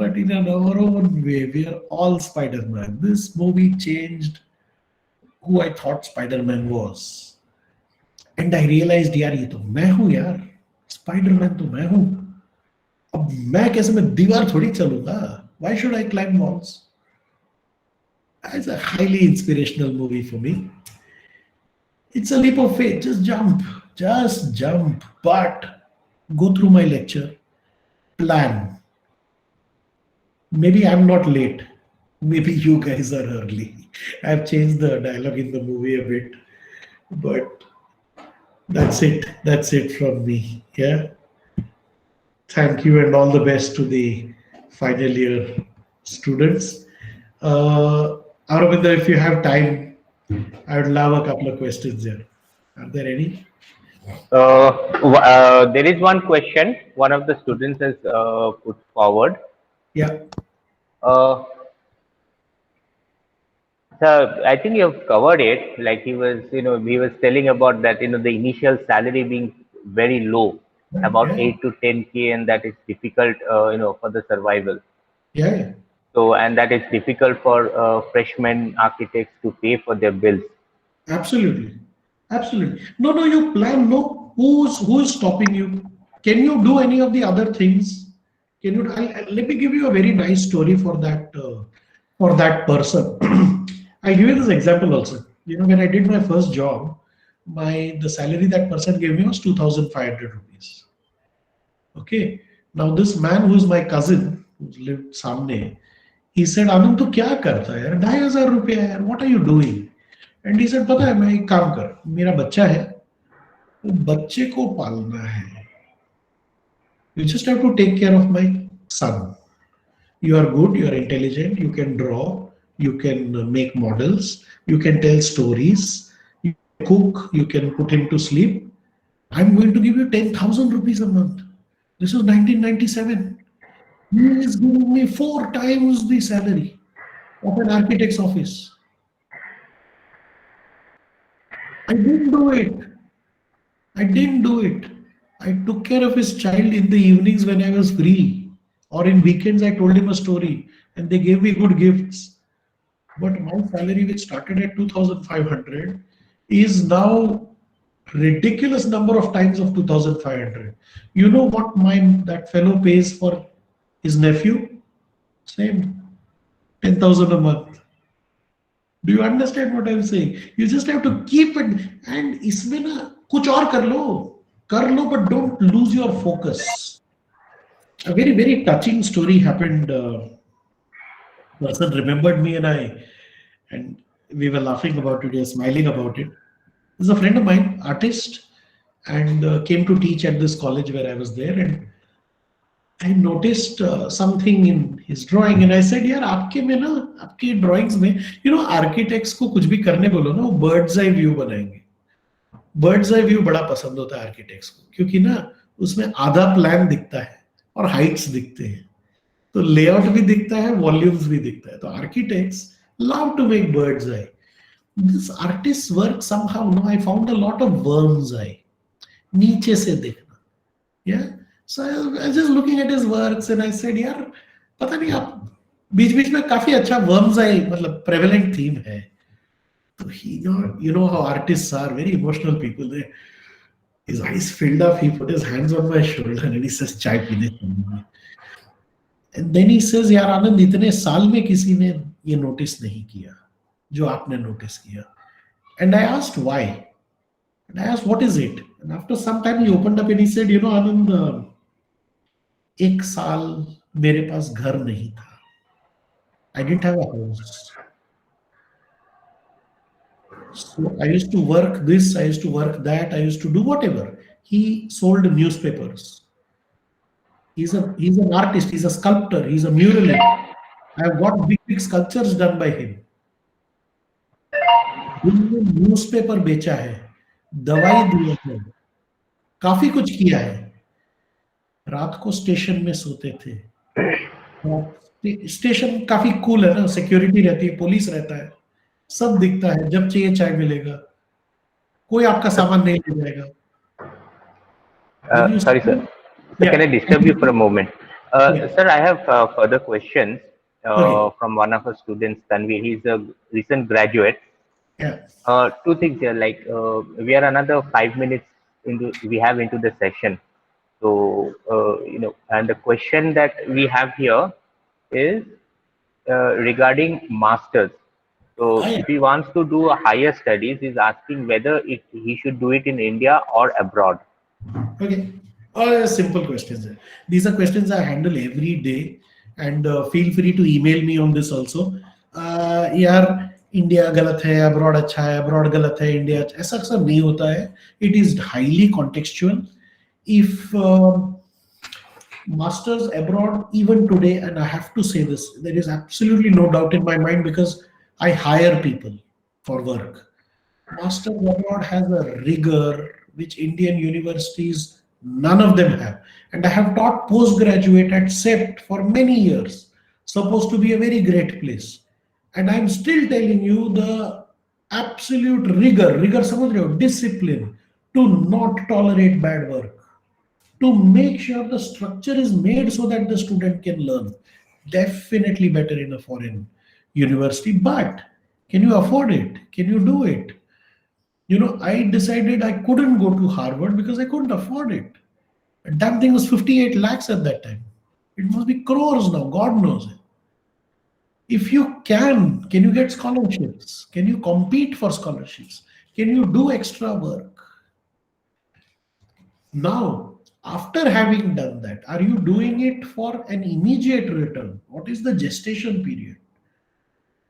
But in our own way, we are all Spider-Man. This movie changed who I thought Spider-Man was. And I realized, यार ये तो मैं हूँ यार. Spiderman तो मैं हूं. अब मैं कैसे, मैं दीवार थोड़ी चलूंगा. Why should I climb walls? It's a highly inspirational movie for me. It's a leap of faith. Just jump. But go through my lecture. Plan. Maybe I'm not late. Maybe you guys are early. I've changed the dialogue in the movie a bit, but that's it. That's it from me. Yeah. Thank you and all the best to the final year students. Aravinda, if you have time, I would love a couple of questions there. Are there any? There is one question one of the students has put forward. Yeah. So I think you have covered it. Like he was telling about that, the initial salary being very low, about Yeah. 8 to 10K, and that is difficult, for the survival. Yeah. So, and that is difficult for freshman architects to pay for their bills. Absolutely. No, you plan. No, who is stopping you? Can you do any of the other things? Can you? Let me give you a very nice story for that person. I'll give you this example also. When I did my first job, the salary that person gave me was 2,500 rupees. Okay. Now this man who is my cousin, who lived samne, he said, "Anand, tu kya karta hai yaar? 2,500 rupees yaar. What are you doing?" And he said, "पता है मैं एक काम कर, मेरा बच्चा है, तो बच्चे को पालना है. You just have to take care of my son. You are good, you are intelligent, you can draw, you can make models, you can tell stories, you can cook, you can put him to sleep. I'm going to give you 10,000 rupees a month. This was 1997. He is giving me 4 times the salary of an architect's office. I didn't do it. I didn't do it. I took care of his child in the evenings when I was free, or in weekends. I told him a story, and they gave me good gifts. But my salary, which started at 2,500, is now ridiculous number of times of 2,500. You know what that fellow pays for his nephew? Same, 10,000 a month. Do you understand what I'm saying? You just have to keep it, and इसमें ना कुछ और कर लो, but don't lose your focus. A very, very touching story happened. Person remembered me, and we were laughing about it, we were smiling about it. There's a friend of mine, artist, and came to teach at this college where I was there, and I noticed something in his drawing, and I said, "यार आपके में ना, आपके drawings में, architects को कुछ भी करने बोलो ना, वो bird's eye view बनाएंगे." Bird's eye view बड़ा पसंद होता है architects को, क्योंकि ना उसमें आधा plan दिखता है और heights दिखते हैं, तो layout भी दिखता है, volumes भी दिखता है, तो architects love to make bird's eye. This artist's work somehow, I found a lot of worm's eye. नीचे से देखना. Yeah. So I was just looking at his works and I said, यार पता नहीं आप बीच बीच में काफी अच्छा worm's eye मतलब prevalent theme है. So you know how artists are, very emotional people. His eyes filled up. He put his hands on my shoulder and he says, "चाय पीने चलेंगे." And then he says, यार आनंद इतने साल में किसी ने ये नोटिस नहीं किया जो आपने नोटिस किया. And I asked why. And I asked, what is it? And after some time he opened up and he said, आनंद, एक साल मेरे पास घर नहीं था. I didn't have a house. So I used to work this, I used to work that, I used to do whatever. He sold newspapers. He's an artist, he's a sculptor, he's a muralist. I have got big sculptures done by him. Newspaper बेचा है, दवाई दी है, काफी कुछ किया है. रात को स्टेशन में सोते थे. स्टेशन काफी कूल है ना, सिक्योरिटी रहती है, पुलिस रहता है, सब दिखता है, जब चाहिए चाय मिलेगा, कोई आपका सामान नहीं ले जाएगा. Sorry, sir. Yeah. Can I disturb you for a moment? Sir, I have further questions from one of our students, Tanvi. He's a recent graduate. Yeah. Two things here, like we are another 5 minutes into the session. So, and the question that we have here is regarding masters. So if he wants to do a higher studies, he's asking whether he should do it in India or abroad. Okay. All simple questions. These are questions I handle every day, and feel free to email me on this also. यार India गलत है, abroad अच्छा है, abroad गलत है, India, ऐसा सब नहीं होता है. It is highly contextual. If masters abroad, even today, and I have to say this, there is absolutely no doubt in my mind because I hire people for work. Masters abroad has a rigor which Indian universities, none of them have. And I have taught postgraduate at CEPT for many years, supposed to be a very great place. And I'm still telling you the absolute rigor, समझ रहे हो, discipline, to not tolerate bad work, to make sure the structure is made so that the student can learn. Definitely better in a foreign university, but can you afford it? Can you do it? I decided I couldn't go to Harvard because I couldn't afford it. The damn thing was 58 lakhs at that time. It must be crores now, God knows it. If you can you get scholarships? Can you compete for scholarships? Can you do extra work? Now, after having done that, are you doing it for an immediate return? What is the gestation period?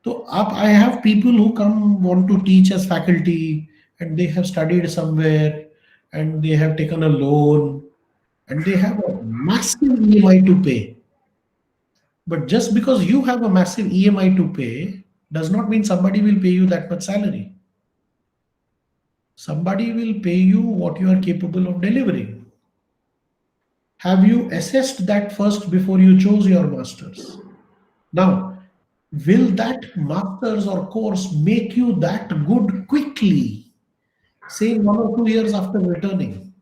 So I have people who come want to teach as faculty and they have studied somewhere and they have taken a loan and they have a massive EMI to pay. But just because you have a massive EMI to pay does not mean somebody will pay you that much salary. Somebody will pay you what you are capable of delivering. Have you assessed that first before you chose your masters? Now, will that masters or course make you that good quickly, say 1 or 2 years after returning?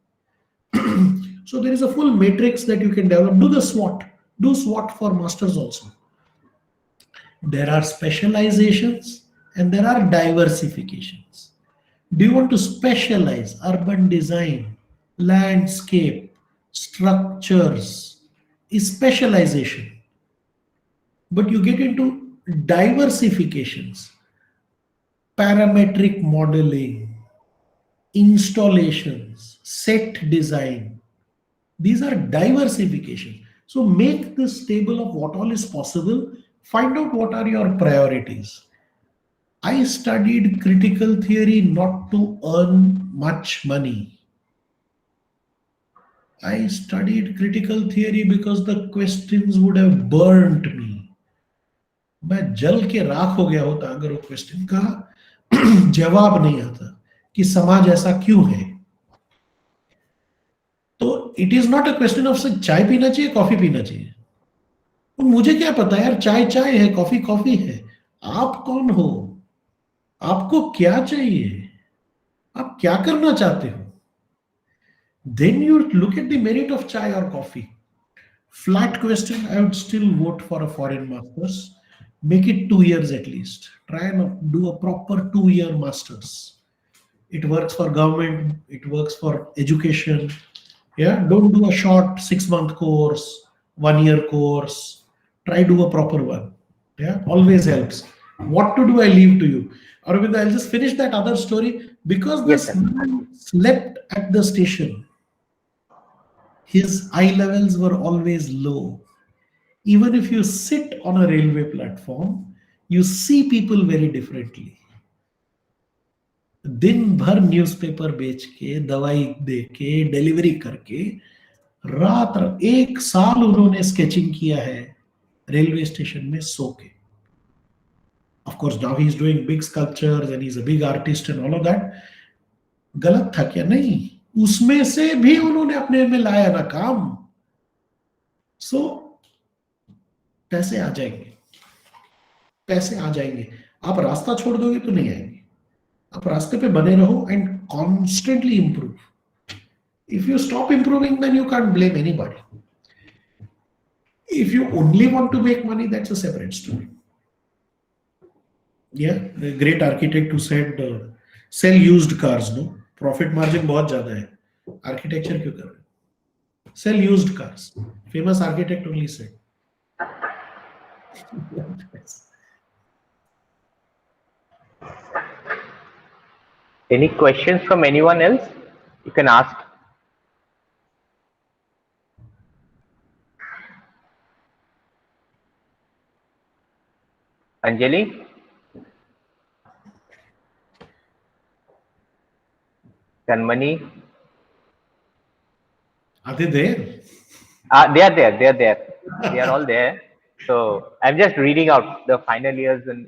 So there is a full matrix that you can develop. Do the SWOT. Do SWOT for masters also. There are specializations and there are diversifications. Do you want to specialize urban design, landscape, structures? Is specialization. But you get into diversifications, parametric modeling, installations, set design. These are diversification. So make this table of what all is possible. Find out what are your priorities. I studied critical theory not to earn much money. I studied critical theory because the questions would have burnt me. मैं जल के राख हो गया होता अगर वो question का जवाब नहीं आता कि समाज ऐसा क्यों है. तो it is not a question of चाय पीना चाहिए कॉफी पीना चाहिए. तो मुझे क्या पता यार, चाय चाय है, कॉफी कॉफी है. आप कौन हो? आपको क्या चाहिए? आप क्या करना चाहते हो? Then you look at the merit of chai or coffee. Flat question, I would still vote for a foreign masters. Make it 2 years at least. Try and do a proper 2 year masters. It works for government, it works for education. Yeah, don't do a short 6 month course, 1 year course. Try do a proper one. Yeah, always helps. What to do, I leave to you. Arvind, I'll just finish that other story. Because Yes, this sir. man slept at the station, his eye levels were always low. Even if you sit on a railway platform, you see people very differently. दिन भर newspaper बेच के, दवाई दे के, delivery करके, रात 1 साल उन्होंने स्केचिंग किया है रेलवे स्टेशन में सो के. Of course, now he's doing big sculptures and he's a big artist and all of that. गलत था क्या? नहीं, उसमें से भी उन्होंने अपने में लाया ना काम. सो पैसे आ जाएंगे, पैसे आ जाएंगे. आप रास्ता छोड़ दोगे तो नहीं आएंगे. आप रास्ते पे बने रहो and constantly improve. If you stop improving, then you can't blame anybody. If you only want to make money, that's a separate story. Yeah, the great architect who said, sell used cars, no? Profit margin बहुत ज़्यादा है. Architecture क्यों कर रहे हैं? Sell used cars. Famous architect only said. Any questions from anyone else? You can ask. Anjali? Kanmani? Are they there? They are there. They are there. They are all there. So I'm just reading out the final years and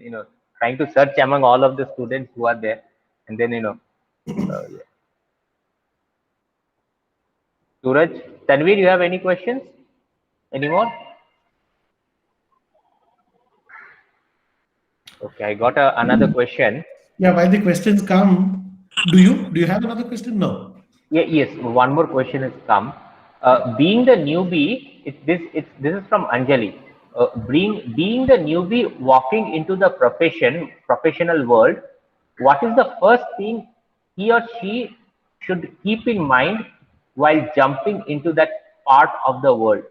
trying to search among all of the students who are there, and then yeah. Suraj, Tanvir, you have any questions? Any more? Okay, I got another question. Yeah, while the questions come, do you have another question? No. Yeah, yes, one more question has come. Being the newbie, this is from Anjali. Being the newbie walking into the professional world, what is the first thing he or she should keep in mind while jumping into that part of the world?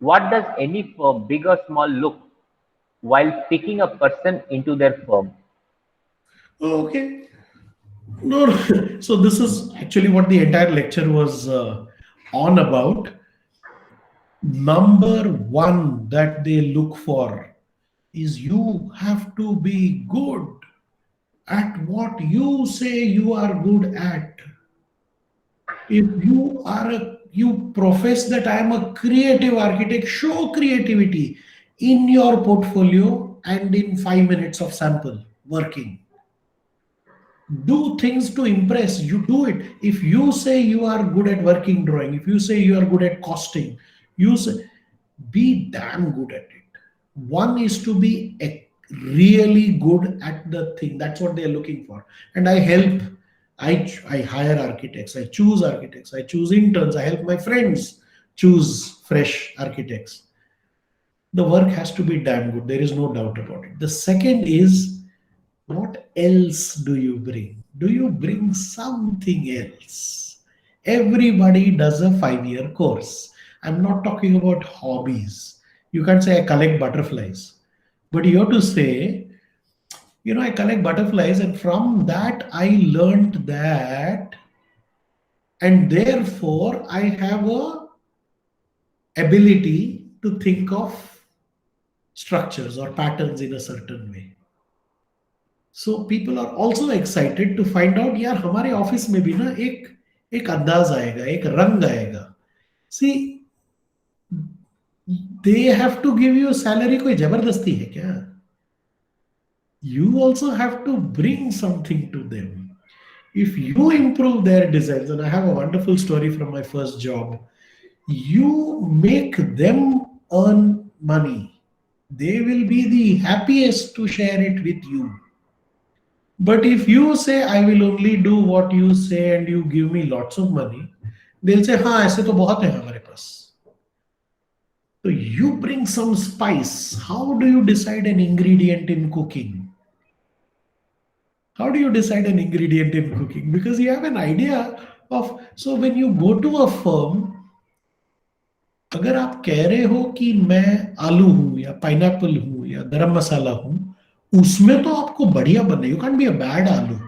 What does any firm, big or small, look while picking a person into their firm? Oh, okay. No, no. So this is actually what the entire lecture was on about. Number one that they look for is you have to be good at what you say you are good at. If you profess that I am a creative architect, show creativity in your portfolio and in 5 minutes of sample working. Do things to impress. You do it. If you say you are good at working drawing, if you say you are good at costing, you say, be damn good at it. One is to be really good at the thing. That's what they're looking for. And I help. I hire architects. I choose architects. I choose interns. I help my friends choose fresh architects. The work has to be damn good. There is no doubt about it. The second is, what else do you bring? Do you bring something else? Everybody does a 5 year course. I'm not talking about hobbies. You can't say I collect butterflies, but you have to say, I collect butterflies, and from that I learned that, and therefore I have a ability to think of structures or patterns in a certain way. So people are also excited to find out, यार हमारे office में भी ना एक एक अंदाज आएगा, एक रंग आएगा. See, they have to give you salary, कोई जबरदस्ती है क्या? You also have to bring something to them. If you improve their designs, and I have a wonderful story from my first job, you make them earn money. They will be the happiest to share it with you. But if you say, I will only do what you say and you give me lots of money, they'll say, हाँ ऐसे तो बहुत है हमारे पास. So you bring some spice. How do you decide an ingredient in cooking? How do you decide an ingredient in cooking? Because you have an idea of, so when you go to a firm, अगर आप कह रहे हो कि मैं आलू हूं या पाइनएप्पल हूं या गरम मसाला हूं, उसमें तो आपको बढ़िया बनना. You can be a bad आलू.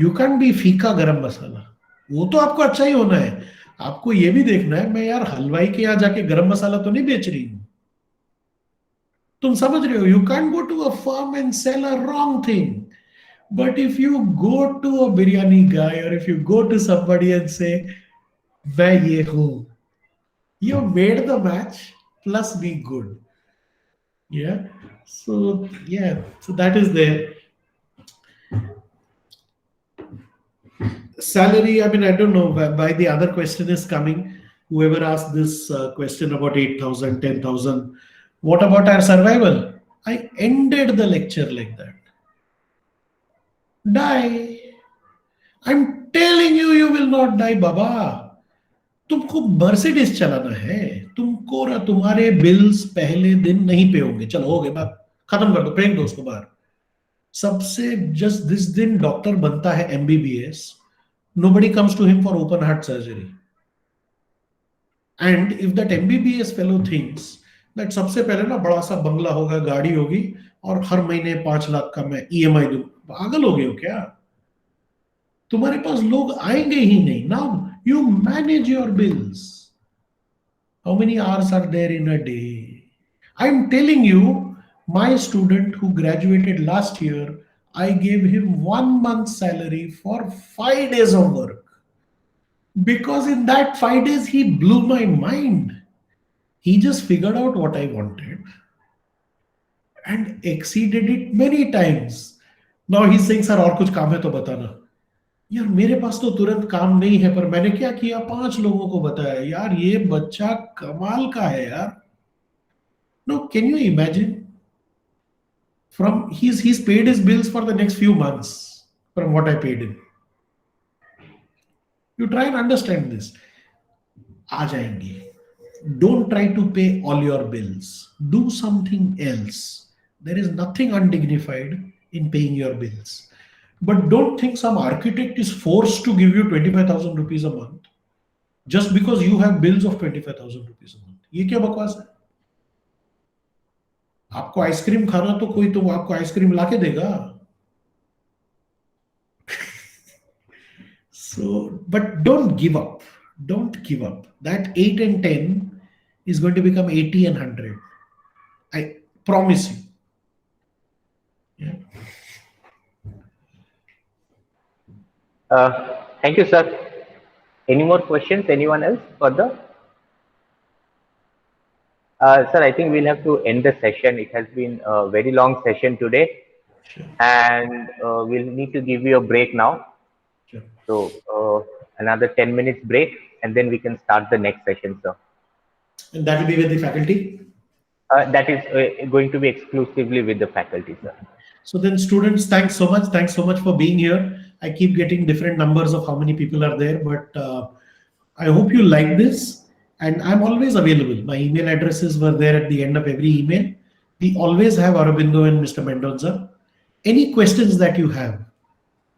यू कैन बी फीका गरम मसाला. वो तो आपको अच्छा ही होना है. आपको ये भी देखना है, मैं यार हलवाई के यहाँ जाके गरम मसाला तो नहीं बेच रही हूँ. तुम समझ रहे हो? You can go to a firm and sell a wrong thing. But if you go to a biryani guy, or if you go to somebody and say, मैं ये हूँ, you made the match plus be good. Yeah. So yeah, so that is there. Salary, I mean, I don't know why the other question is coming. Whoever asked this question about 8,000, 10,000, what about our survival? I ended the lecture like that. Die. I'm telling you, you will not die, Baba. तुमको Mercedes चलाना है. तुमको ना तुम्हारे bills पहले दिन नहीं पे होंगे. चलो हो गए, बात खत्म कर दो, फेंक दो उसको बाहर. सबसे जस्ट जिस दिन डॉक्टर बनता है MBBS, nobody comes to him for open heart surgery. And if that MBBS fellow thinks that सबसे पहले ना बड़ा सा बंगला होगा, गाड़ी होगी, और हर महीने 5 लाख का मैं ईएमआई दूं, पागल हो गए हो क्या? तुम्हारे पास लोग आएंगे ही नहीं. Now you manage your bills. How many hours are there in a day? I am telling you, my student who graduated last year, I gave him 1 month salary for 5 days of work. Because in that 5 days, he blew my mind. He just figured out what I wanted and exceeded it many times. Now he's saying, sir, और कुछ काम है तो बताना. यार मेरे पास तो तुरंत काम नहीं है, पर मैंने क्या किया, 5 लोगों को बताया. यार ये बच्चा कमाल का है यार. No, can you imagine? From he's paid his bills for the next few months from what I paid him. You try and understand this. आ जाएंगे. Don't try to pay all your bills. Do something else. There is nothing undignified in paying your bills. But don't think some architect is forced to give you 25,000 rupees a month just because you have bills of 25,000 rupees a month. ये क्या बकवास है? आपको ice cream खाना तो कोई तो आपको आइसक्रीम लाके देगा. So, but don't give up. Don't give up. That 8 and 10 is going to become 80 and 100. I promise you. Yeah. Thank you, sir. Any more questions? Anyone else further? Sir, I think we'll have to end the session. It has been a very long session today, Sure. and we'll need to give you a break now. Sure. So another 10 minutes break, and then we can start the next session, sir. And that will be with the faculty. That is going to be exclusively with the faculty, sir. So then students, thanks so much. Thanks so much for being here. I keep getting different numbers of how many people are there, but I hope you like this. And I'm always available. My email addresses were there at the end of every email. We always have Aurobindo and Mr. Mendonza. Any questions that you have,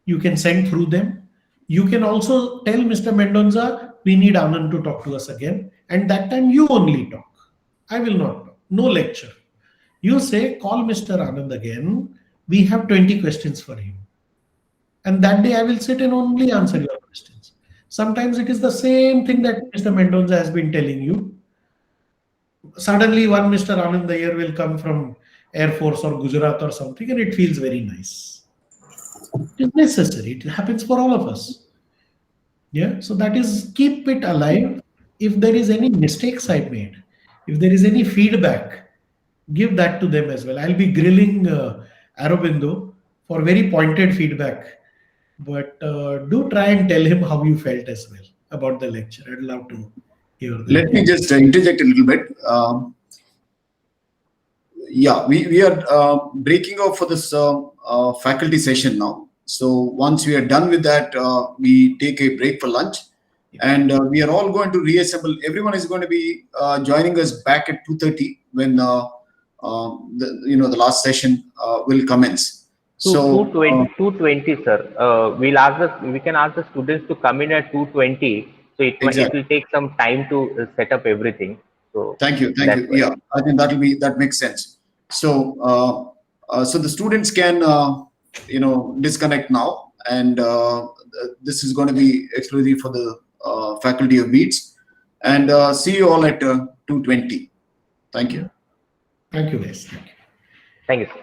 you can send through them. You can also tell Mr. Mendonza, we need Anand to talk to us again. And that time you only talk. I will not talk. No lecture. You say, call Mr. Anand again. We have 20 questions for him. And that day I will sit and only answer your questions. Sometimes it is the same thing that Mr. Mendonza has been telling you. Suddenly one Mr. Anand Iyer will come from Air Force or Gujarat or something, and it feels very nice. It is necessary. It happens for all of us. Yeah. So that is, keep it alive. If there is any mistakes I made, if there is any feedback, give that to them as well. I'll be grilling Aurobindo for very pointed feedback. But do try and tell him how you felt as well about the lecture. I'd love to hear that. Let me just interject a little bit. Yeah, we are breaking off for this faculty session now. So once we are done with that, we take a break for lunch, and we are all going to reassemble. Everyone is going to be joining us back at 2:30 when the last session will commence. So 2:20, sir. We can ask the students to come in at 2:20. So it will take some time to set up everything. So thank you. Yeah, I think that makes sense. So so the students can disconnect now, and this is going to be exclusive for the faculty of Beats. And see you all at 2:20. Thank you. Thank you, guys. Thank you. Thank you, sir.